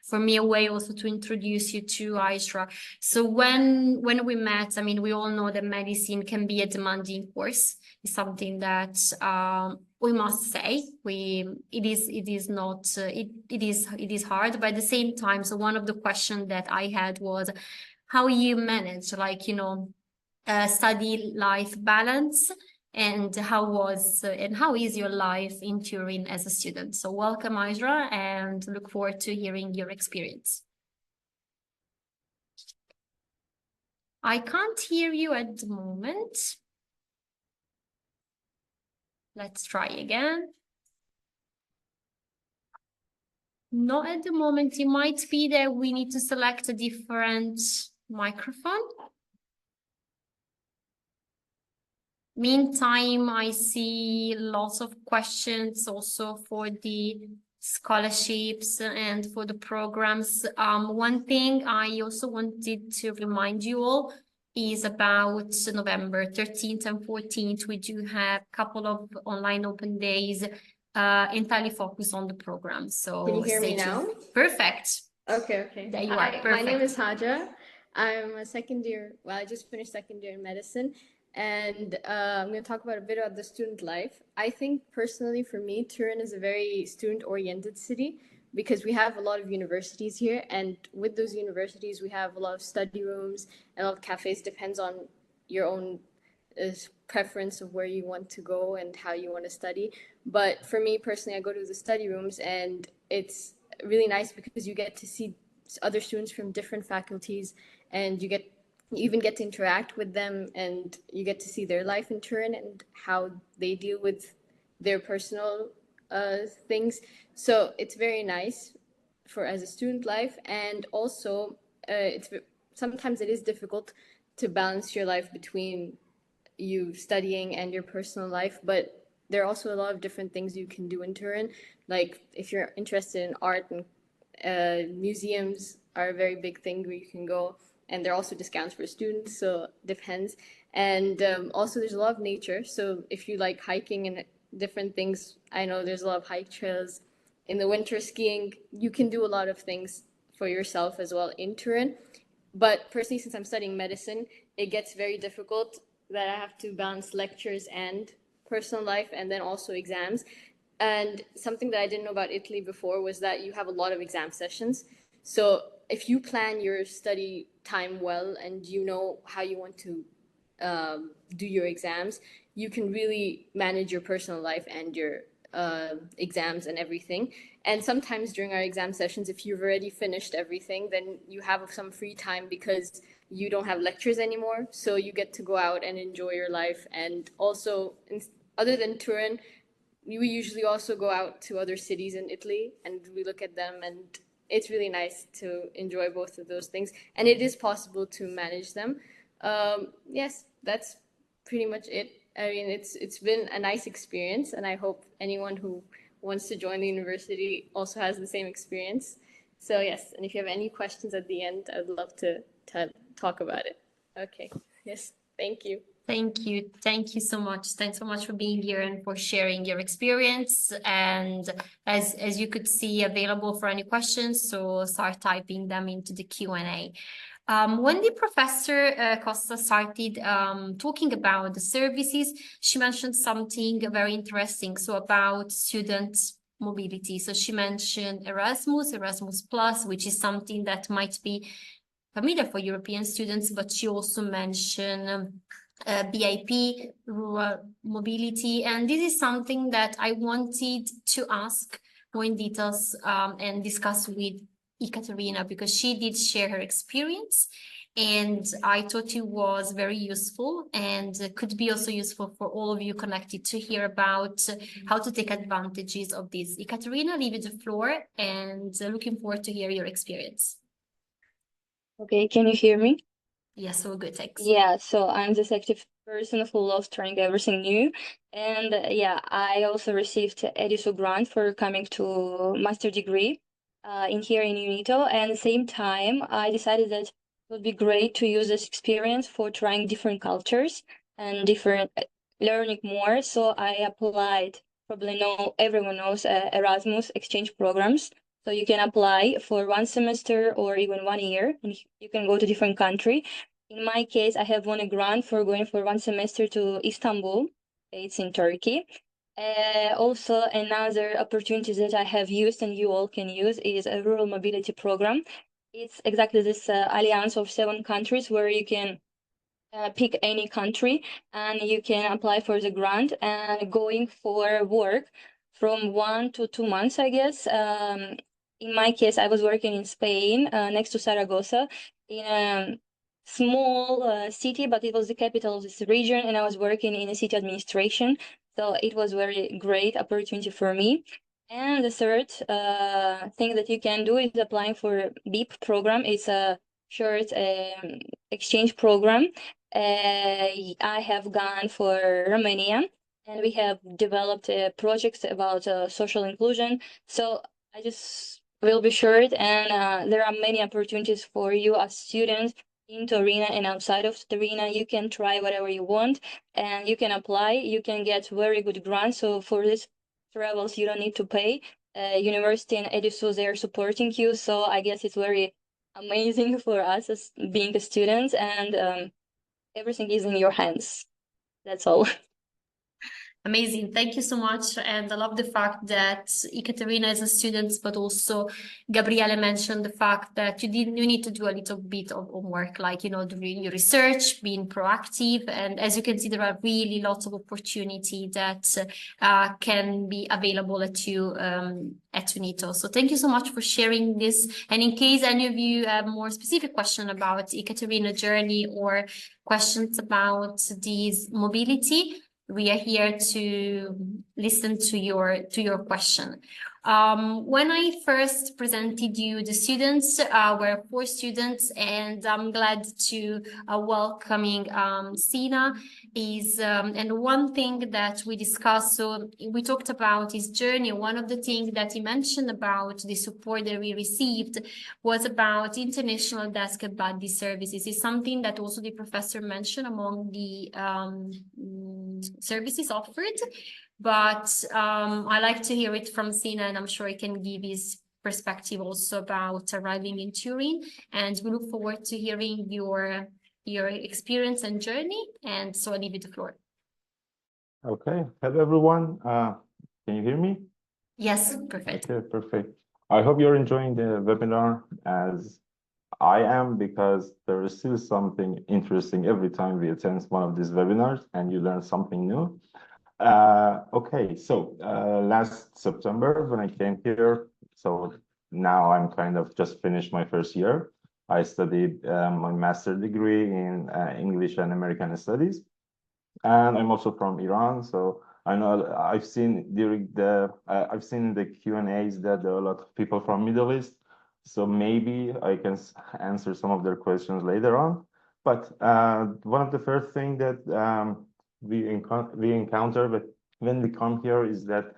for me a way also to introduce you to Aishra. So when we met, we all know that medicine can be a demanding course. It's something that we must say it is hard, but at the same time, so one of the questions that I had was, how you manage, like, study life balance, and how is your life in Turin as a student. So welcome, Isra, and look forward to hearing your experience. I can't hear you at the moment. Let's try again. Not at the moment. It might be that we need to select a different microphone. Meantime, I see lots of questions also for the scholarships and for the programs. One thing I also wanted to remind you all is about November 13th and 14th. We do have a couple of online open days entirely focused on the program. So can you hear me now? Perfect. Okay. There you are. Perfect. My name is Haja. I'm a second year. Well, I just finished second year in medicine, and I'm going to talk about a bit about the student life. I think personally, for me, Turin is a very student-oriented city because we have a lot of universities here, and with those universities, we have a lot of study rooms and a lot of cafes. Depends on your own preference of where you want to go and how you want to study. But for me personally, I go to the study rooms, and it's really nice because you get to see other students from different faculties, and you even get to interact with them, and you get to see their life in Turin and how they deal with their personal things. So it's very nice as a student life, and also sometimes it is difficult to balance your life between you studying and your personal life, but there are also a lot of different things you can do in Turin. Like if you're interested in art, and museums are a very big thing where you can go, and there are also discounts for students, so it depends. And also there's a lot of nature, so if you like hiking and different things, I know there's a lot of hike trails. In the winter, skiing, you can do a lot of things for yourself as well in Turin. But personally, since I'm studying medicine, it gets very difficult that I have to balance lectures and personal life, and then also exams. And something that I didn't know about Italy before was that you have a lot of exam sessions. So if you plan your study time well and you know how you want to do your exams, you can really manage your personal life and your exams and everything. And sometimes during our exam sessions, if you've already finished everything, then you have some free time because you don't have lectures anymore. So you get to go out and enjoy your life. And also, other than Turin, we usually also go out to other cities in Italy and we look at them, and it's really nice to enjoy both of those things. And it is possible to manage them. Yes, that's pretty much it. I mean, it's been a nice experience, and I hope anyone who wants to join the university also has the same experience. So yes, and if you have any questions at the end, I'd love to talk about it. Okay, yes, thank you. Thank you. Thank you so much. Thanks so much for being here and for sharing your experience. And as you could see, available for any questions, so start typing them into the Q&A. When the professor Costa started talking about the services, she mentioned something very interesting, so about student mobility. So she mentioned Erasmus Plus, which is something that might be familiar for European students, but she also mentioned BIP, rural mobility, and this is something that I wanted to ask more in details and discuss with Ekaterina, because she did share her experience, and I thought it was very useful and could be also useful for all of you connected to hear about how to take advantages of this. Ekaterina, leave you the floor, and looking forward to hear your experience. Okay, can you hear me? Yes, all good, thanks. Yeah, so I'm this active person who loves trying everything new. And yeah, I also received EDISO grant for coming to master degree in UniTo. And at the same time, I decided that it would be great to use this experience for trying different cultures and different learning more. So I applied, probably everyone knows Erasmus exchange programs. So you can apply for 1 semester or even 1 year, and you can go to different country. In my case, I have won a grant for going for 1 semester to Istanbul. It's in Turkey. Also, another opportunity that I have used and you all can use is a rural mobility program. It's exactly this alliance of 7 countries where you can pick any country and you can apply for the grant and going for work from 1 to 2 months, I guess. In my case, I was working in Spain, next to Zaragoza, in a small city, but it was the capital of this region, and I was working in a city administration. So it was very great opportunity for me. And the third thing that you can do is applying for BIP program. It's a short exchange program. I have gone for Romania, and we have developed projects about social inclusion. So I just will be short, and there are many opportunities for you as students in Turin and outside of Turin. You can try whatever you want, and you can apply. You can get very good grants. So for this travels, you don't need to pay. University and EduSo, they're supporting you. So I guess it's very amazing for us as being a student, and everything is in your hands. That's all. Amazing. Thank you so much. And I love the fact that Ekaterina is a student, but also Gabriele mentioned the fact that you need to do a little bit of homework, like, doing your research, being proactive. And as you can see, there are really lots of opportunity that can be available at you at UniTo. So thank you so much for sharing this. And in case any of you have more specific question about Ekaterina's journey or questions about this mobility, we are here to listen to your question. When I first presented you, the students were 4 students, and I'm glad to welcoming Sina. And one thing that we discussed, so we talked about his journey. One of the things that he mentioned about the support that we received was about international desk and buddy services. It's something that also the professor mentioned among the services offered. But I like to hear it from Sina, and I'm sure he can give his perspective also about arriving in Turin. And we look forward to hearing your experience and journey. And so I leave you the floor. Okay. Hello, everyone. Can you hear me? Yes, perfect. Okay, perfect. I hope you're enjoying the webinar as I am, because there is still something interesting every time we attend one of these webinars and you learn something new. Okay, so last September when I came here, so now I'm kind of just finished my first year. I studied my master's degree in English and American Studies, and I'm also from Iran. So I know I've seen during the I've seen in the Q&As that there are a lot of people from Middle East. So maybe I can answer some of their questions later on. But one of the first things that we encounter when we come here is that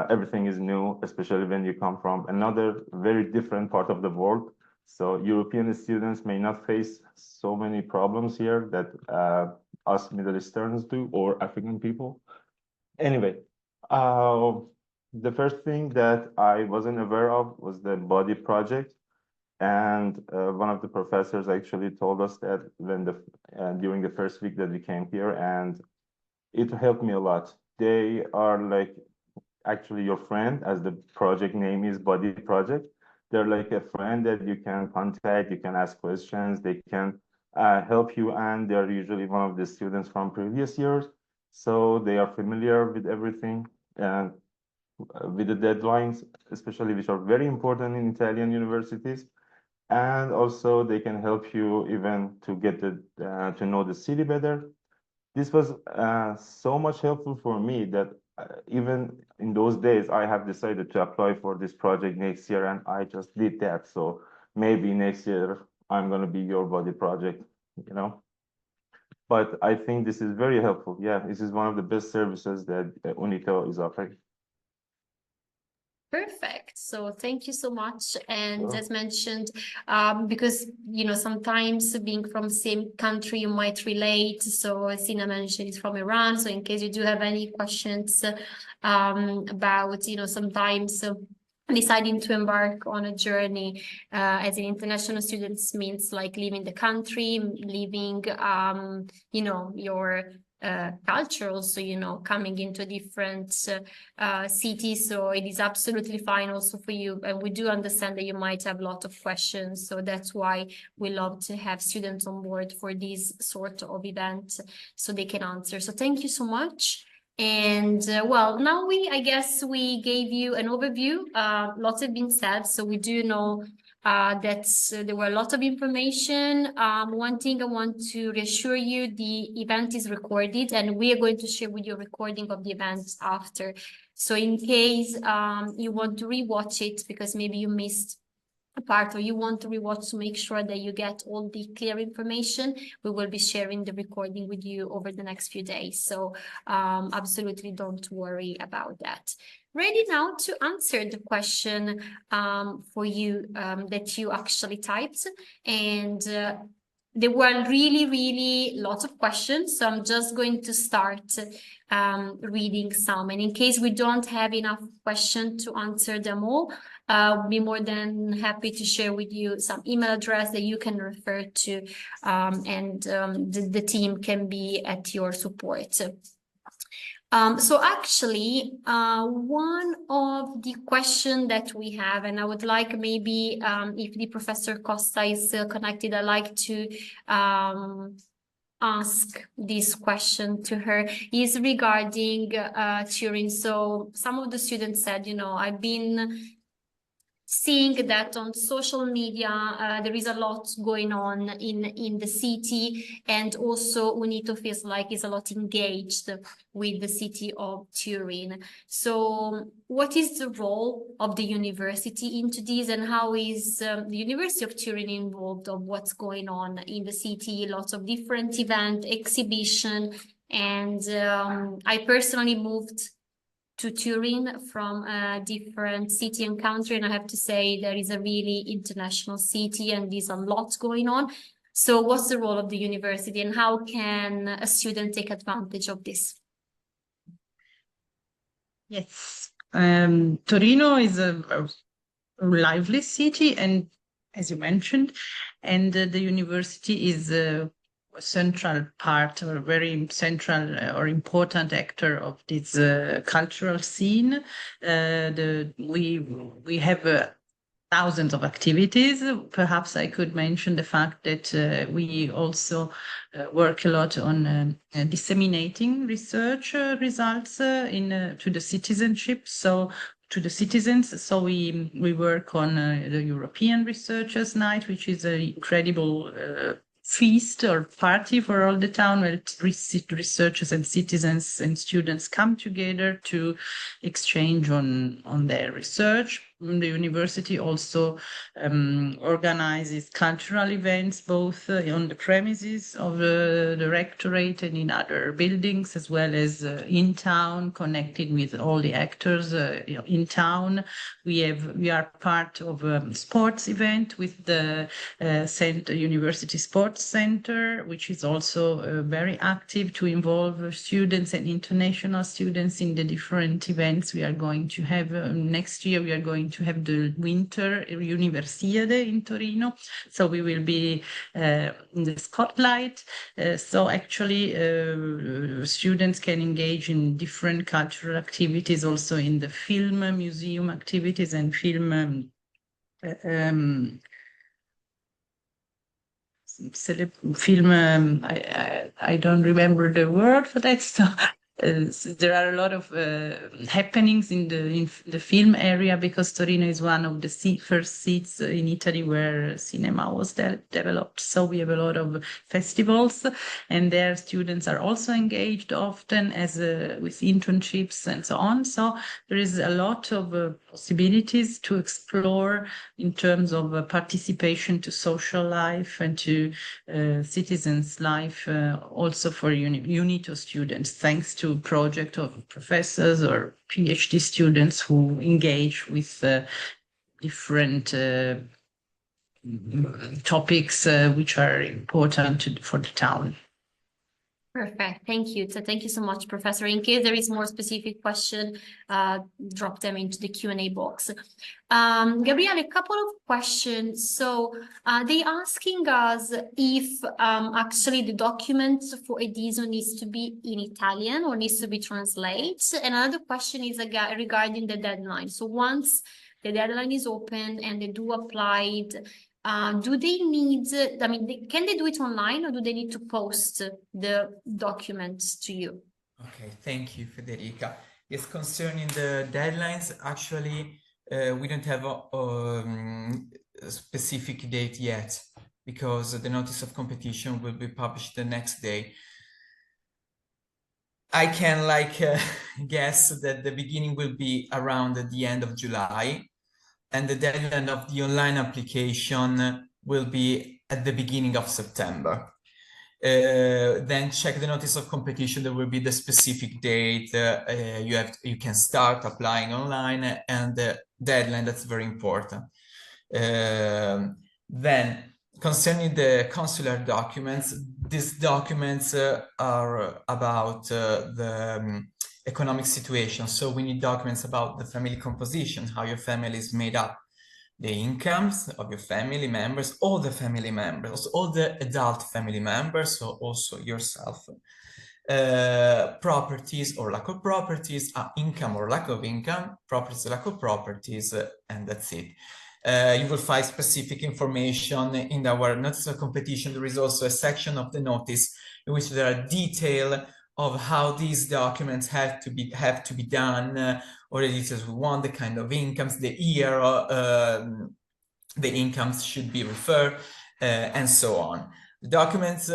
everything is new, especially when you come from another very different part of the world. So European students may not face so many problems here that us Middle Easterns do, or African people. Anyway, the first thing that I wasn't aware of was the body project. And one of the professors actually told us that when during the first week that we came here, and it helped me a lot. They are like actually your friend, as the project name is Body Project. They're like a friend that you can contact, you can ask questions, they can help you, and they're usually one of the students from previous years. So they are familiar with everything and with the deadlines, especially which are very important in Italian universities. And also they can help you even to get to know the city better. This was so much helpful for me that even in those days, I have decided to apply for this project next year, and I just did that. So maybe next year I'm going to be your body project, you know. But I think this is very helpful. Yeah, this is one of the best services that UniTo is offering. Perfect. So thank you so much. And Sure. as mentioned, because sometimes being from the same country, you might relate. So Sina mentioned is from Iran. So in case you do have any questions about, sometimes deciding to embark on a journey as an international student means like leaving the country, leaving, your culture also, you know, coming into different cities. So it is absolutely fine also for you. And we do understand that you might have a lot of questions. So that's why we love to have students on board for this sort of event so they can answer. So thank you so much. And well, now I guess we gave you an overview. Lots have been said, so we do know that there were a lot of information. One thing I want to reassure you, the event is recorded and we are going to share with you a recording of the event after. So in case you want to rewatch it because maybe you missed a part or you want to rewatch to make sure that you get all the clear information, we will be sharing the recording with you over the next few days. So absolutely don't worry about that. Ready now to answer the question for you that you actually typed. And there were really lots of questions. So I'm just going to start reading some. And in case we don't have enough questions to answer them all, I'll be more than happy to share with you some email address that you can refer to, and the team can be at your support. So actually, one of the questions that we have, and I would like maybe if the Professor Costa is still connected, I'd like to ask this question to her, is regarding Turin. So some of the students said, you know, I've been seeing that on social media, there is a lot going on in the city, and also UniTo feels like is a lot engaged with the city of Turin. So what is the role of the university into this, and how is the University of Turin involved of what's going on in the city? Lots of different event, exhibition, and I personally moved to Turin from a different city and country, and I have to say there is a really international city and there's a lot going on. So what's the role of the university and how can a student take advantage of this? Yes, Torino is a lively city, and as you mentioned, and the university is a central part or very central or important actor of this cultural scene. We have thousands of activities. Perhaps I could mention the fact that we also work a lot on disseminating research results to the citizenship. So to the citizens. So we work on the European Researchers' Night, which is an incredible feast or party for all the town where researchers and citizens and students come together to exchange on their research. The university also organizes cultural events both on the premises of the rectorate and in other buildings, as well as in town, connected with all the actors in town. We are part of a sports event with the University Sports Center, which is also very active to involve students and international students in the different events we are going to have. Next year, we are going to have the Winter Universiade in Torino. So we will be in the spotlight. So actually, students can engage in different cultural activities, also in the film museum activities and film I don't remember the word for that. So there are a lot of happenings in the film area, because Torino is one of the first seats in Italy where cinema was developed. So we have a lot of festivals, and their students are also engaged often as with internships and so on. So there is a lot of possibilities to explore in terms of participation to social life and to citizens' life, also for UniTo students, thanks to project of professors or PhD students who engage with different topics which are important for the town. Perfect. Thank you. So thank you so much, Professor. In case there is more specific question, drop them into the Q&A box. Gabriele, a couple of questions. So they asking us if actually the document for Ediso needs to be in Italian or needs to be translated. Another question is regarding the deadline. So once the deadline is open and they do apply it, do they need, I mean, can they do it online or do they need to post the documents to you? Okay, thank you, Federica. Yes, concerning the deadlines, actually, we don't have a specific date yet because the notice of competition will be published the next day. I can guess that the beginning will be around the end of July, and the deadline of the online application will be at the beginning of September. Then check the notice of competition. There will be the specific date. You can start applying online, and the deadline, that's very important. Then concerning the consular documents, these documents are about the economic situation. So we need documents about the family composition, how your family is made up, the incomes of your family members, all the family members, all the adult family members, so also yourself. Properties or lack of properties, income or lack of income, properties, lack of properties, and that's it. You will find specific information in our notice of competition. There is also a section of the notice in which there are details of how these documents have to be done, or the details we want, the kind of incomes, the year the incomes should be referred, and so on. The documents,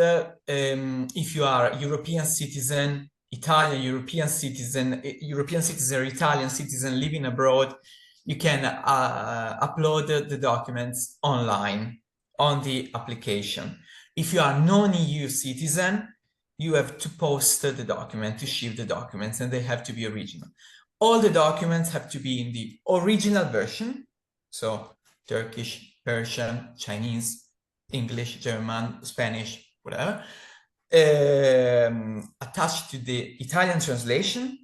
if you are European citizen, Italian European citizen, or Italian citizen living abroad, you can upload the documents online on the application. If you are non-EU citizen, you have to post the document, to ship the documents, and they have to be original. All the documents have to be in the original version, so Turkish, Persian, Chinese, English, German, Spanish, whatever, attached to the Italian translation,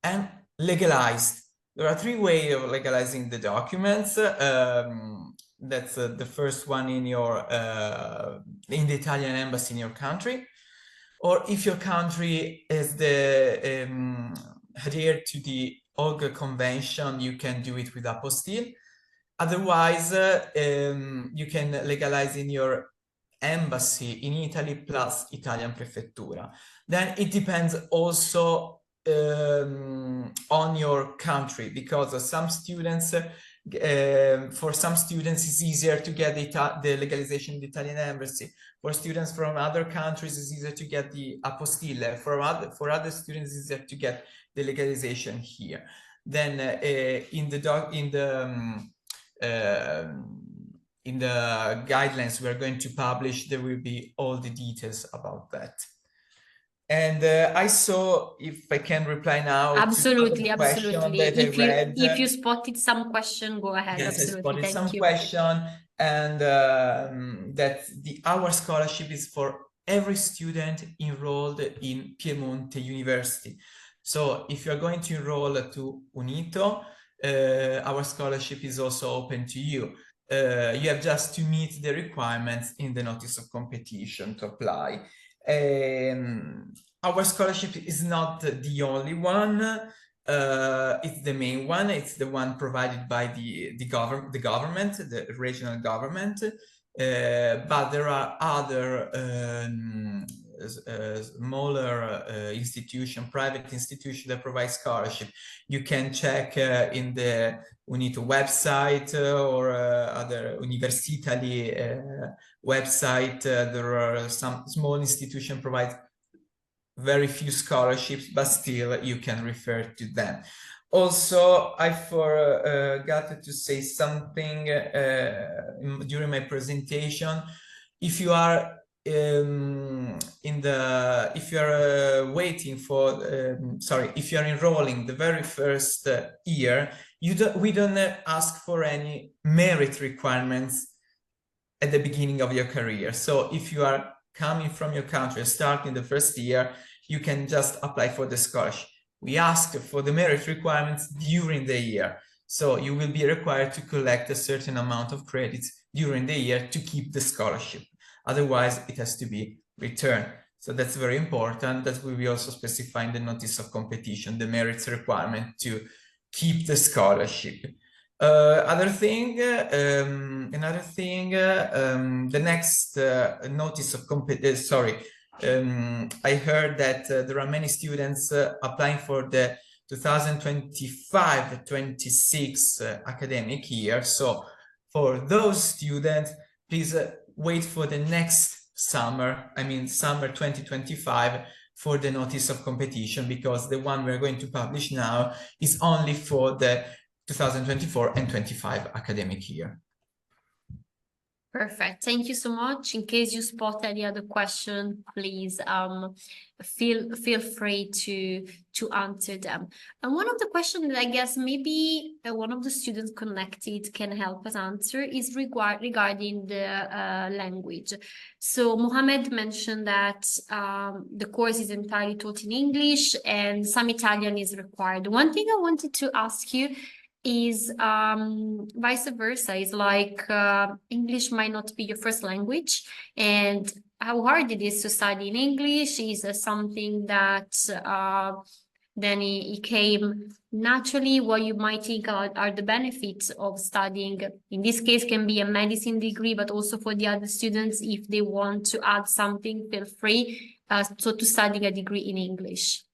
and legalized. There are 3 ways of legalizing the documents. That's the first one in the Italian embassy in your country. Or if your country is adhered to the Hague Convention, you can do it with apostille. Otherwise, you can legalize in your embassy in Italy plus Italian prefettura. Then it depends also on your country, because some students, for some students, it's easier to get the legalization in the Italian embassy. For students from other countries, it's easier to get the apostille. For other students, it's easier to get the legalization here. Then in the guidelines we're going to publish, there will be all the details about that. And I saw if I can reply now. Absolutely, absolutely. If you read. spotted some question, go ahead. Yes, absolutely. I spotted Thank some you. question, and that our scholarship is for every student enrolled in Piemonte University. So if you're going to enroll to UniTo, our scholarship is also open to you. You have just to meet the requirements in the notice of competition to apply. Our scholarship is not the only one. It's the main one. It's the one provided by the government, the regional government. But there are other smaller private institutions that provide scholarship. You can check in the UniTo website or other Universitali website. There are some small institutions provide very few scholarships, but still you can refer to them. Also, I forgot to say something during my presentation. If you are if you are enrolling the very first year, we don't ask for any merit requirements at the beginning of your career. So if you are coming from your country, starting the first year, you can just apply for the scholarship. We ask for the merit requirements during the year. So you will be required to collect a certain amount of credits during the year to keep the scholarship. Otherwise, it has to be returned. So that's very important. That we will also specify in the notice of competition, the merits requirement to keep the scholarship. Another thing, the next notice of competition, I heard that there are many students applying for the 2025-26 academic year. So for those students, please wait for the next summer, I mean summer 2025, for the notice of competition, because the one we're going to publish now is only for the 2024 and 25 academic year. Perfect. Thank you so much. In case you spot any other question, please feel free to answer them. And one of the questions that I guess maybe one of the students connected can help us answer is regarding the language. So Mohammed mentioned that the course is entirely taught in English and some Italian is required. One thing I wanted to ask you is vice versa. Is like English might not be your first language, and how hard it is to study in English is something that then it came naturally. What you might think are the benefits of studying, in this case can be a medicine degree, but also for the other students, if they want to add something, feel free so to studying a degree in English.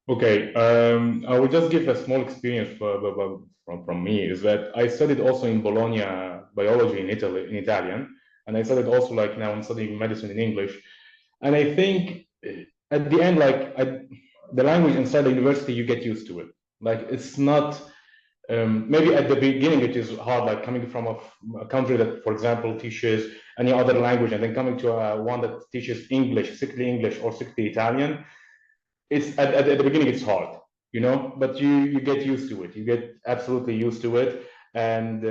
Okay, I will just give a small experience from me, is that I studied also in Bologna biology in Italian, and I studied also like now I'm studying medicine in English. And I think at the end, like the language inside the university, you get used to it. Like it's not, maybe at the beginning it is hard, like coming from a country that, for example, teaches any other language, and then coming to one that teaches English, strictly English or strictly Italian. It's at the beginning it's hard, you know, but you get used to it. You get absolutely used to it. And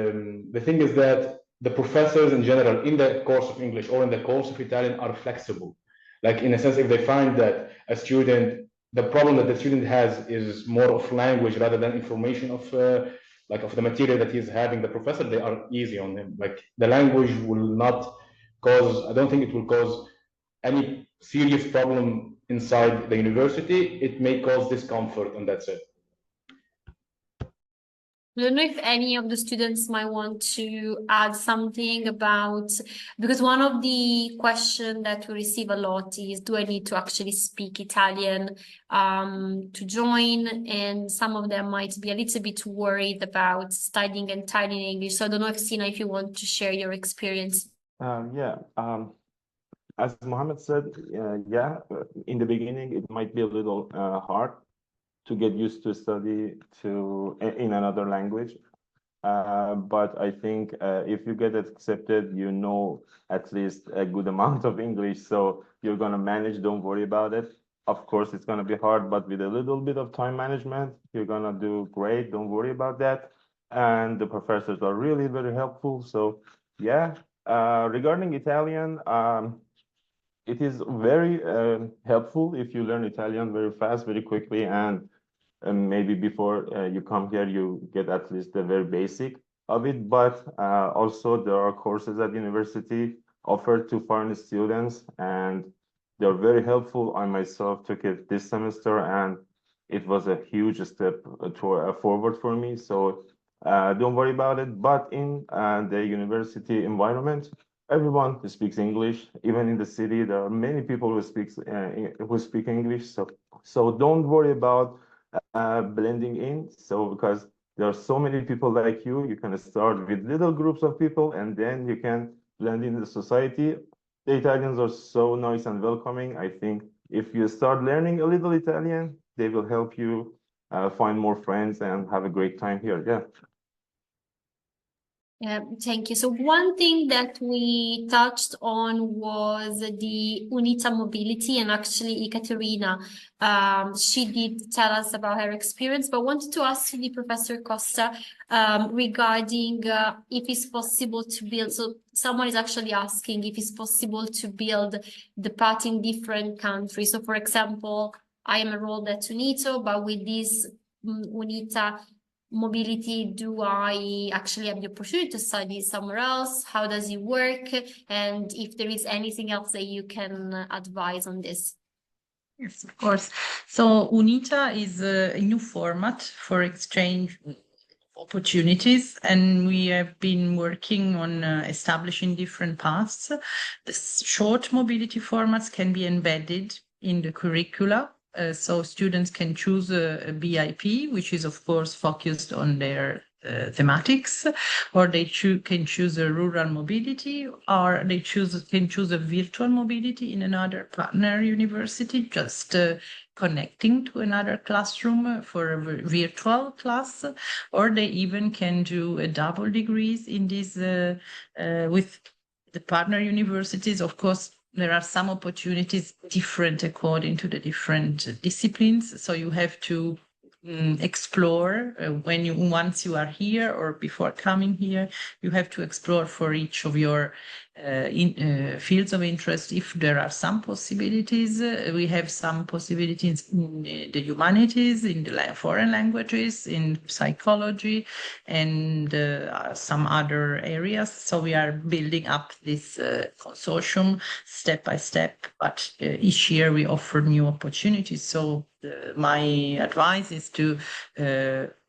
the thing is that the professors in general in the course of English or in the course of Italian are flexible. Like in a sense, if they find that a student, the problem that the student has is more of language rather than information of like of the material that he's having, the professor, they are easy on him. Like the language will not cause, I don't think it will cause any serious problem inside the university. It may cause discomfort, and that's it. I don't know if any of the students might want to add something about, because one of the questions that we receive a lot is, do I need to actually speak Italian to join? And some of them might be a little bit worried about studying entirely in English. So I don't know if Sina, if you want to share your experience. As Mohammed said, in the beginning, it might be a little hard to get used to study in another language. But I think if you get accepted, you know at least a good amount of English, so you're gonna manage, don't worry about it. Of course, it's gonna be hard, but with a little bit of time management, you're gonna do great, don't worry about that. And the professors are really very helpful, so yeah. Regarding Italian, it is very helpful if you learn Italian very fast, very quickly, and maybe before you come here, you get at least the very basic of it. But also there are courses at university offered to foreign students, and they're very helpful. I myself took it this semester, and it was a huge step forward for me. So don't worry about it. But in the university environment, everyone speaks English. Even in the city, there are many people who speak English. So don't worry about blending in. So because there are so many people like you can start with little groups of people, and then you can blend in the society. The Italians are so nice and welcoming. I think if you start learning a little Italian, they will help you find more friends and have a great time here. Yeah. Yeah, thank you. So one thing that we touched on was the UniTo mobility, and actually Ekaterina, she did tell us about her experience, but I wanted to ask the Professor Costa regarding if it's possible to build, so someone is actually asking if it's possible to build the path in different countries. So for example, I am enrolled at UniTo, but with this UniTo mobility, do I actually have the opportunity to study somewhere else? How does it work? And if there is anything else that you can advise on this? Yes, of course. So UNITA is a new format for exchange opportunities, and we have been working on establishing different paths. The short mobility formats can be embedded in the curricula. So students can choose a BIP, which is of course focused on their thematics, or they can choose a rural mobility, or they can choose a virtual mobility in another partner university, just connecting to another classroom for a virtual class, or they even can do a double degrees in this with the partner universities. Of course, there are some opportunities different according to the different disciplines. So you have to explore once you are here or before coming here, you have to explore for each of your fields of interest if there are some possibilities. We have some possibilities in the humanities, in the foreign languages, in psychology, and some other areas. So we are building up this consortium step by step, but each year we offer new opportunities. So my advice is to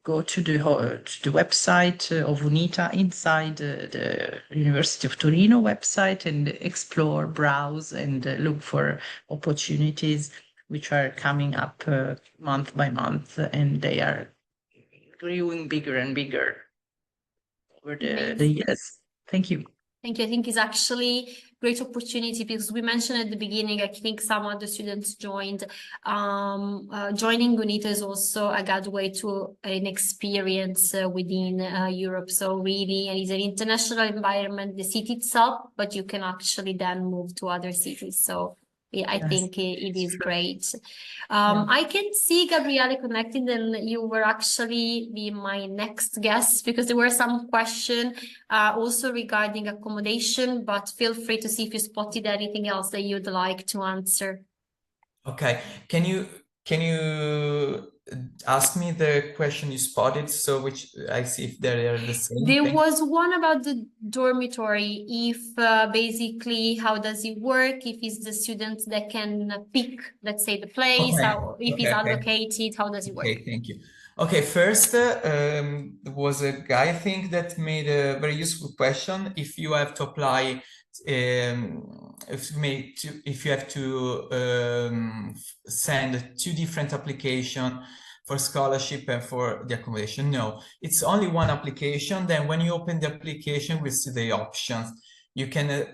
go to the website of UNITA inside the University of Turin website and explore, browse, and look for opportunities which are coming up month by month, and they are growing bigger and bigger over the years. Thank you. Thank you. I think it's actually a great opportunity because we mentioned at the beginning, I think some of the students joined. Joining UNITO is also a gateway to an experience within Europe. So really, it is an international environment, the city itself, but you can actually then move to other cities. So yeah, I think it is great. I can see Gabriele connected, and you were actually be my next guest because there were some questions also regarding accommodation, but feel free to see if you spotted anything else that you'd like to answer. Okay, can you ask me the question you spotted, so which I see if they are the same? There was one about the dormitory, if basically how does it work, if it's the students that can pick, let's say, the place, if it's allocated, how does it work? Okay, thank you. Okay, first, there was a guy, I think, that made a very useful question. If you have to apply, if you have to send two different applications for scholarship and for the accommodation. No, it's only one application. Then when you open the application, we'll see the options. You can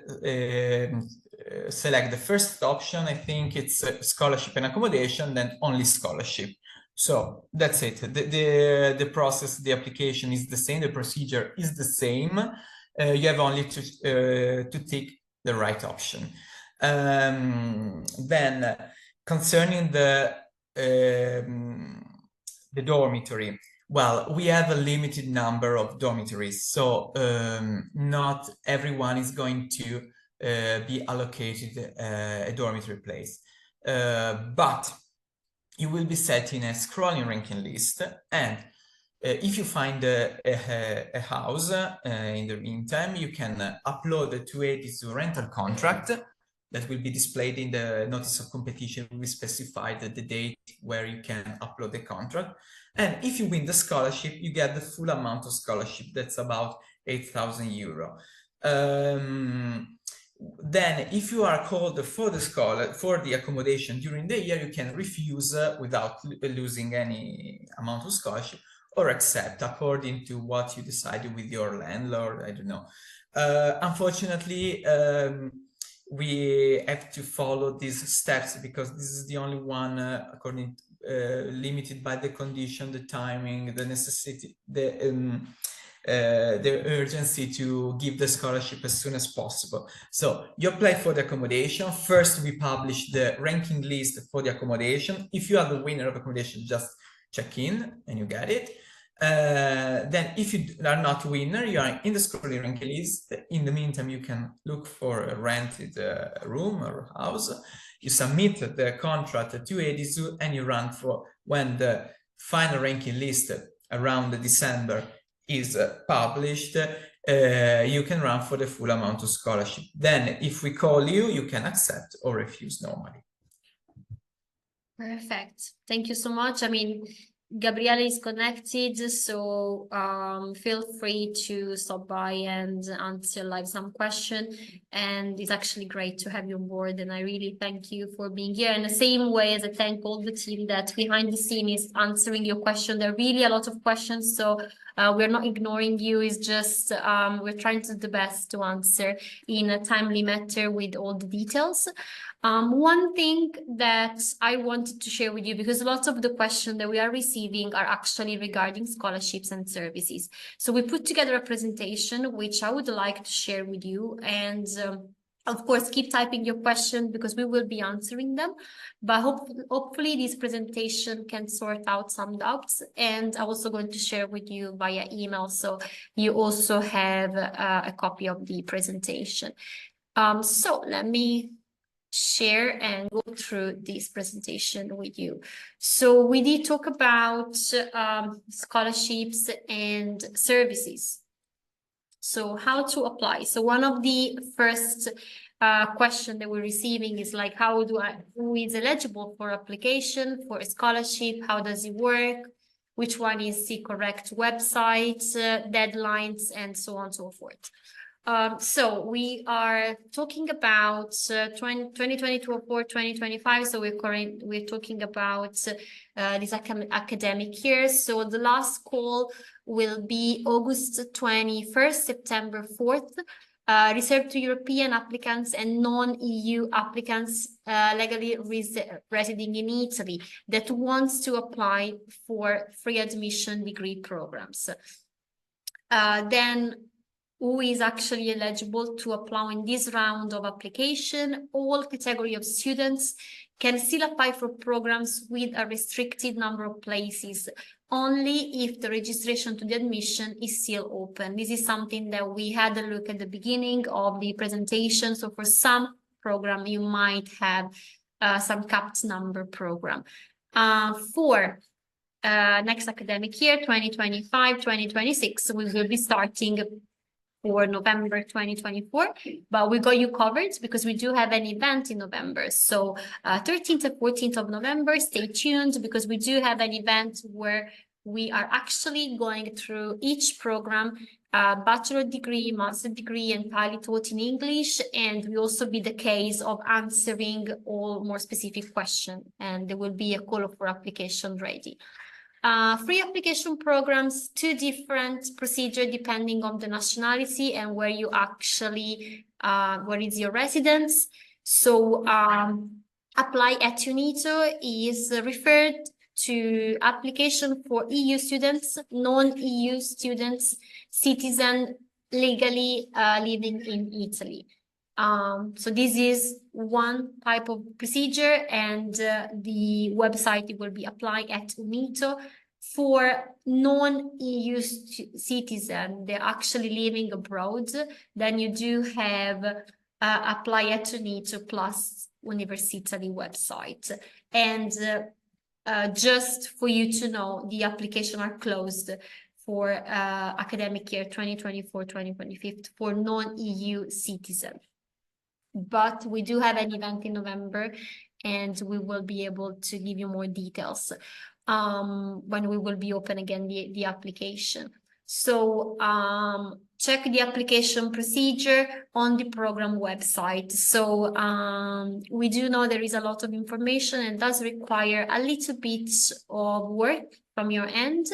select the first option. I think it's scholarship and accommodation, then only scholarship. So that's it. The process, the application is the same. The procedure is the same. You have only to take the right option. Then concerning the dormitory, well, we have a limited number of dormitories, so not everyone is going to be allocated a dormitory place, but you will be set in a scrolling ranking list, and if you find a house in the meantime, you can upload a 280 rental contract that will be displayed in the notice of competition. We specified the date where you can upload the contract. And if you win the scholarship, you get the full amount of scholarship. That's about 8,000 euro. Then if you are called for the accommodation during the year, you can refuse without losing any amount of scholarship, or accept according to what you decided with your landlord. I don't know. Unfortunately, we have to follow these steps because this is the only one according limited by the condition, the timing, the necessity, the the urgency to give the scholarship as soon as possible. So you apply for the accommodation. First, we publish the ranking list for the accommodation. If you are the winner of accommodation, just check in and you get it. Then if you are not winner, you are in the scholarly ranking list. In the meantime, you can look for a rented room or house. You submit the contract to Edisu and you run for when the final ranking list around December is published, you can run for the full amount of scholarship. Then if we call you, you can accept or refuse normally. Perfect. Thank you so much. I mean, Gabriele is connected, so feel free to stop by and answer like some question. And it's actually great to have you on board. And I really thank you for being here. In the same way as I thank all the team that behind the scene is answering your question. There are really a lot of questions, so we're not ignoring you. It's just we're trying to do the best to answer in a timely manner with all the details. One thing that I wanted to share with you, because lots of the questions that we are receiving are actually regarding scholarships and services. So we put together a presentation, which I would like to share with you. And of course, keep typing your question because we will be answering them. But hopefully this presentation can sort out some doubts. And I'm also going to share with you via email. So you also have a copy of the presentation. So let me share and go through this presentation with you. So we did talk about scholarships and services. So how to apply. So one of the first question that we're receiving is like, who is eligible for application for a scholarship? How does it work? Which one is the correct website, deadlines, and so on and so forth. So we are talking about 2022-2025. So we're talking about this academic year. So the last call will be August 21st, September 4th, reserved to European applicants and non-EU applicants legally residing in Italy that wants to apply for free admission degree programs. Then who is actually eligible to apply in this round of application? All category of students can still apply for programs with a restricted number of places, only if the registration to the admission is still open. This is something that we had a look at the beginning of the presentation. So for some program, you might have some capped number program. For next academic year, 2025-2026, we will be starting for November 2024, but we got you covered because we do have an event in November. So 13th and 14th of November, stay tuned because we do have an event where we are actually going through each program, bachelor degree, master degree, entirely taught in English. And we also be the case of answering all more specific questions. And there will be a call for application ready. Free application programs, two different procedures depending on the nationality and where you actually, where is your residence. So apply at UniTo is referred to application for EU students, non-EU students, citizen legally living in Italy. So this is one type of procedure, and the website will be applied at UniTo. For non-EU citizen, they're actually living abroad, then you do have apply at UniTo plus University website. And just for you to know, the application are closed for academic year 2024-2025 for non-EU citizen. But we do have an event in November and we will be able to give you more details when we will be open again the application. So check the application procedure on the program website. So we do know there is a lot of information and does require a little bit of work from your end.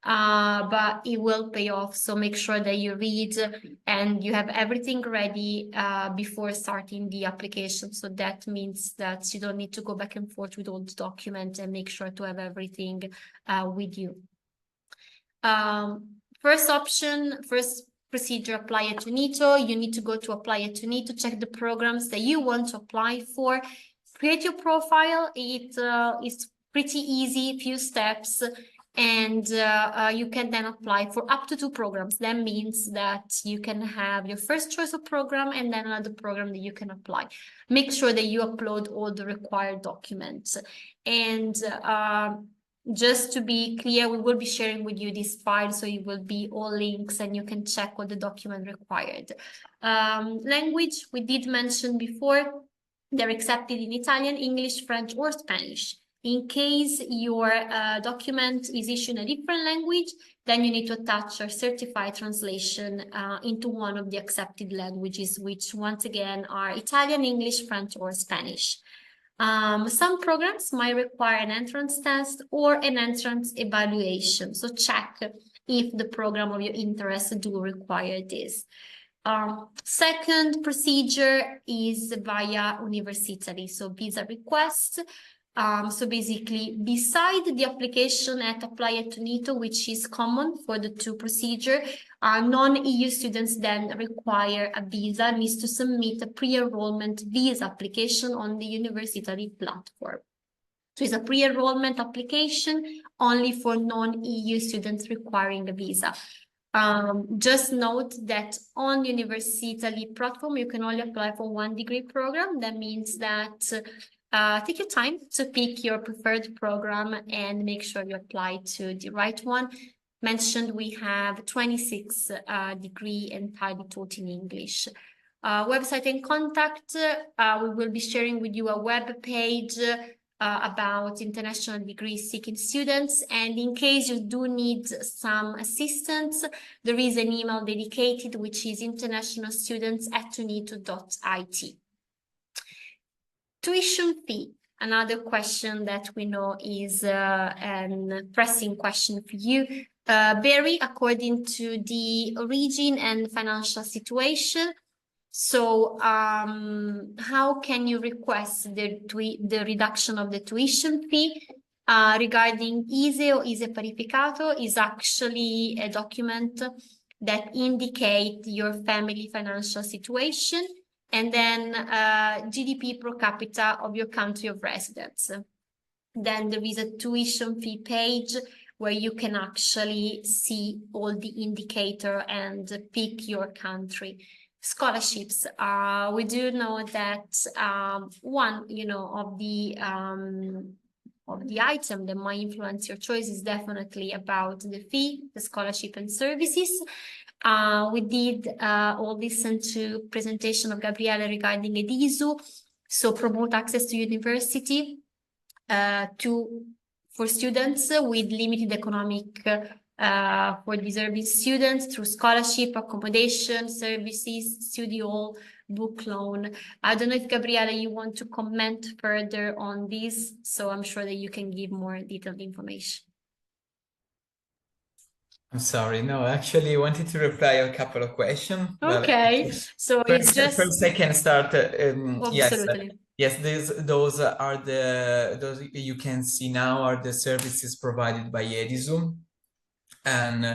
But it will pay off. So make sure that you read and you have everything ready before starting the application. So that means that you don't need to go back and forth with all the documents, and make sure to have everything with you. First option, first procedure, apply at UniTo. You need to go to apply at UniTo, check the programs that you want to apply for, create your profile. It is pretty easy, few steps, and you can then apply for up to 2 programs. That means that you can have your first choice of program and then another program that you can apply. Make sure that you upload all the required documents. And just to be clear, we will be sharing with you this file, so it will be all links and you can check all the document required. Language, we did mention before, they're accepted in Italian, English, French, or Spanish. In case your document is issued in a different language, then you need to attach a certified translation into one of the accepted languages, which once again are Italian, English, French, or Spanish. Some programs might require an entrance test or an entrance evaluation. So check if the program of your interest do require this. Second procedure is via University, so visa request. So basically, beside the application at Apply at UniTo, which is common for the 2 procedures, non-EU students then require a visa, needs to submit a pre-enrollment visa application on the University platform. So it's a pre-enrollment application only for non-EU students requiring a visa. Just note that on the University platform, you can only apply for 1 degree program. That means that take your time to pick your preferred program and make sure you apply to the right one. Mentioned we have 26 degree entirely taught in English. Website and contact, we will be sharing with you a web page about international degree seeking students, and in case you do need some assistance, there is an email dedicated, which is internationalstudents@unito.it. Tuition fee, another question that we know is a pressing question for you. Vary according to the origin and financial situation. So how can you request the reduction of the tuition fee? Regarding ISEE or ISEE Parificato is actually a document that indicate your family financial situation, and then GDP per capita of your country of residence. Then there is a tuition fee page where you can actually see all the indicator and pick your country. Scholarships, we do know that one, of the item that might influence your choice is definitely about the fee, the scholarship and services. We did all listen to presentation of Gabriele regarding EDISU, so promote access to university for students with limited economic for deserving students through scholarship, accommodation, services, study hall, book loan. I don't know if Gabriele, you want to comment further on this, so I'm sure that you can give more detailed information. I'm sorry, no, actually I wanted to reply a couple of questions. Okay, so it's just... First I can start, absolutely. Yes, those you can see now are the services provided by EDISU. And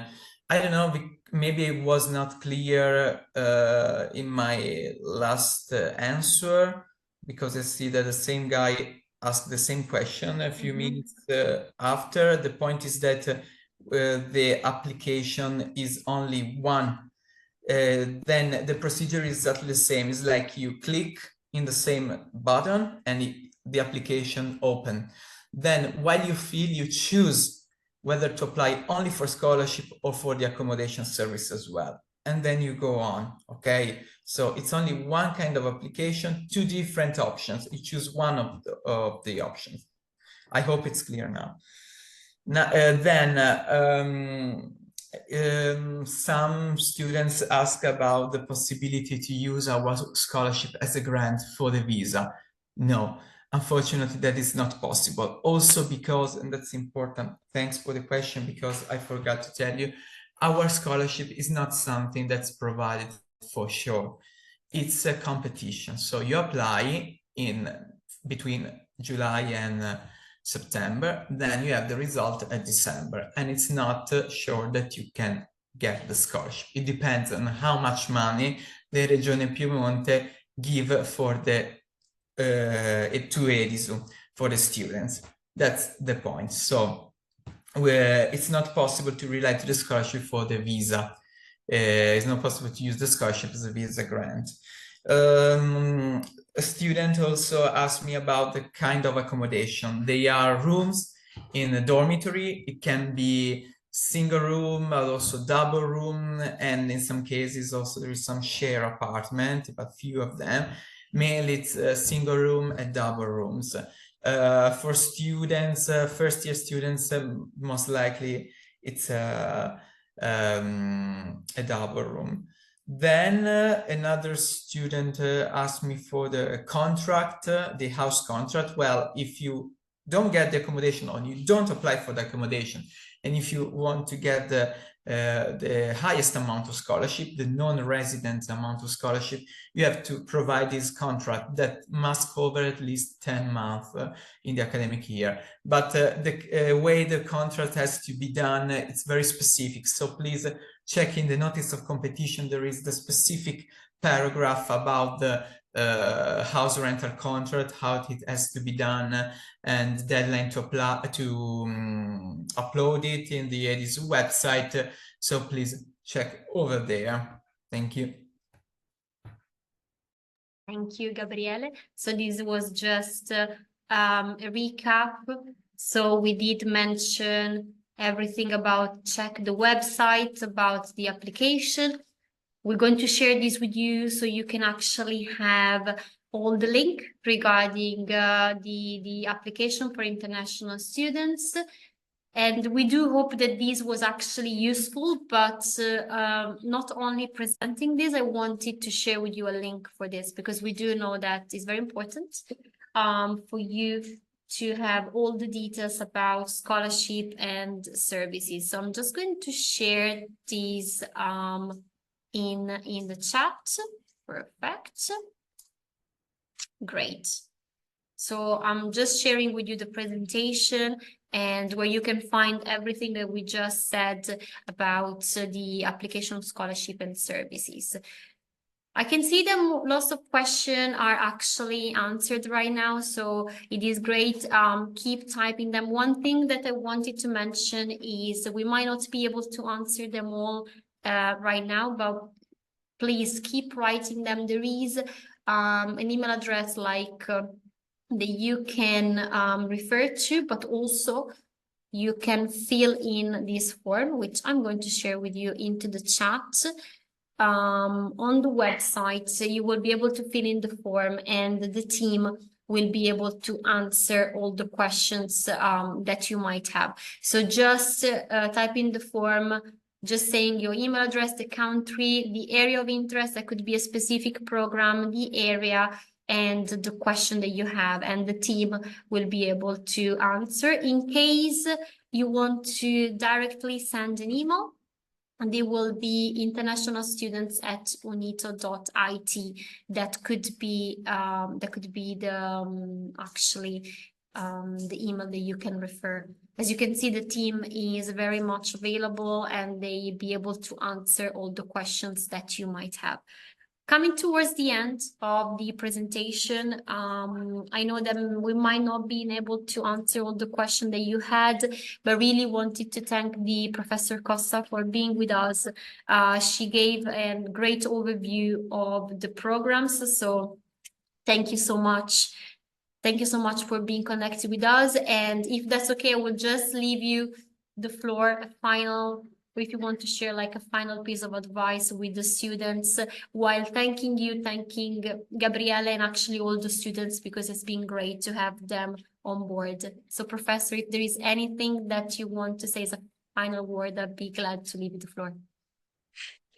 I don't know, maybe it was not clear in my last answer, because I see that the same guy asked the same question a few minutes after. The point is that the application is only one. Then the procedure is exactly the same. It's like you click in the same button and the application open. Then while you fill, you choose whether to apply only for scholarship or for the accommodation service as well. And then you go on, okay? So it's only one kind of application, 2 different options. You choose one of the options. I hope it's clear now. Some students ask about the possibility to use our scholarship as a grant for the visa. No. Unfortunately, that is not possible. Also because, and that's important, thanks for the question, because I forgot to tell you, our scholarship is not something that's provided for sure. It's a competition. So you apply in between July and September, then you have the result at December, and it's not sure that you can get the scholarship. It depends on how much money the Regione Piemonte give for the to EDISU for the students. That's the point. So it's not possible to relate to the scholarship for the visa. It's not possible to use the scholarship as a visa grant. A student also asked me about the kind of accommodation. They are rooms in a dormitory. It can be single room, but also double room, and in some cases also there is some share apartment, but few of them. Mainly it's a single room and double rooms. For students, first year students, most likely it's a double room. Then another student asked me for the contract, the house contract. Well, if you don't get the accommodation or you don't apply for the accommodation, and if you want to get the highest amount of scholarship, the non-resident amount of scholarship, you have to provide this contract that must cover at least 10 months in the academic year. But the way the contract has to be done, it's very specific. So please check in the notice of competition. There is the specific paragraph about the house rental contract, how it has to be done, and deadline to apply to upload it in the EDISU website. So please check over there. Thank you. Thank you, Gabriele. So this was just a recap. So we did mention everything about check the website, about the application. We're going to share this with you so you can actually have all the link regarding the application for international students. And we do hope that this was actually useful, but not only presenting this, I wanted to share with you a link for this because we do know that it's very important for you to have all the details about scholarship and services. So I'm just going to share these in the chat. Perfect. Great. So I'm just sharing with you the presentation and where you can find everything that we just said about the application of scholarship and services. I can see that lots of questions are actually answered right now, so it is great. Keep typing them. One thing that I wanted to mention is we might not be able to answer them all right now, but please keep writing them. There is an email address like that you can refer to, but also you can fill in this form, which I'm going to share with you into the chat on the website. So you will be able to fill in the form and the team will be able to answer all the questions that you might have. So just type in the form, just saying your email address, the country, the area of interest. That could be a specific program, the area, and the question that you have, and the team will be able to answer. In case you want to directly send an email, and they will be internationalstudents@unito.it. That could be the actually the email that you can refer. As you can see, the team is very much available and they be able to answer all the questions that you might have. Coming towards the end of the presentation, I know that we might not be able to answer all the questions that you had, but really wanted to thank the Professor Costa for being with us. She gave a great overview of the programs, so thank you so much. Thank you so much for being connected with us. And if that's okay, I will just leave you the floor, a final, if you want to share like a final piece of advice with the students, while thanking Gabriele and actually all the students, because it's been great to have them on board. So Professor, if there is anything that you want to say as a final word, I'd be glad to leave you the floor.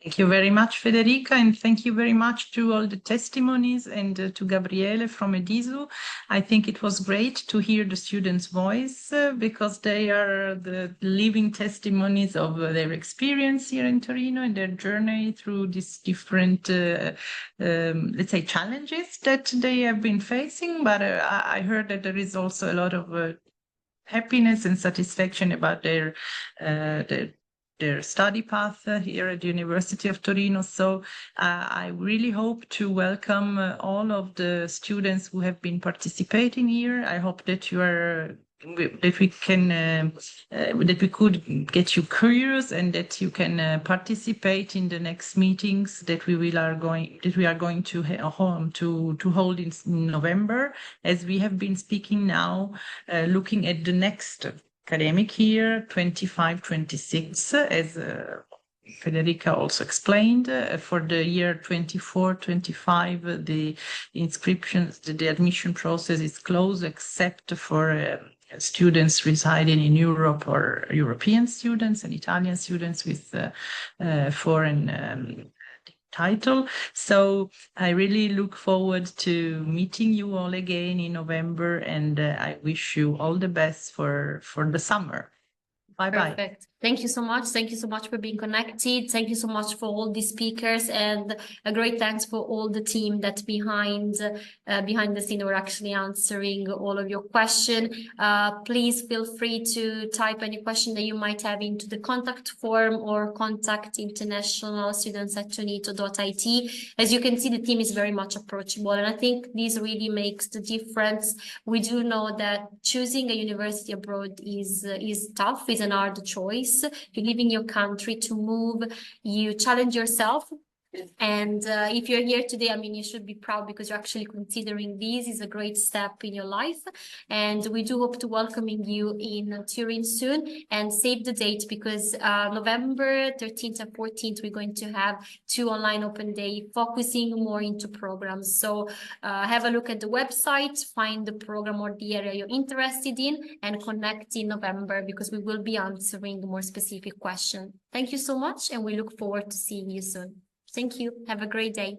Thank you very much, Federica, and thank you very much to all the testimonies and to Gabriele from EDISU. I think it was great to hear the students' voice because they are the living testimonies of their experience here in Torino and their journey through these different, let's say, challenges that they have been facing. But I heard that there is also a lot of happiness and satisfaction about their their study path here at the University of Turin. So I really hope to welcome all of the students who have been participating here. I hope that you are that we can that we could get you curious and that you can participate in the next meetings that we are going to hold in November, as we have been speaking now, looking at the next academic year 25-26, as Federica also explained. For the year 24-25, the inscriptions, the admission process is closed except for students residing in Europe or European students and Italian students with foreign title. So I really look forward to meeting you all again in November, and I wish you all the best for the summer. Bye-bye. Perfect. Thank you so much. Thank you so much for being connected. Thank you so much for all the speakers, and a great thanks for all the team that behind the scene were actually answering all of your questions. Please feel free to type any question that you might have into the contact form or contact internationalstudents@unito.it. As you can see, the team is very much approachable, and I think this really makes the difference. We do know that choosing a university abroad is tough, is an hard choice. You live in your country, to move, you challenge yourself. And if you're here today, I mean, you should be proud because you're actually considering this is a great step in your life. And we do hope to welcoming you in Turin soon. And save the date, because November 13th and 14th, we're going to have 2 online open day focusing more into programs. So have a look at the website, find the program or the area you're interested in, and connect in November, because we will be answering more specific questions. Thank you so much, and we look forward to seeing you soon. Thank you. Have a great day.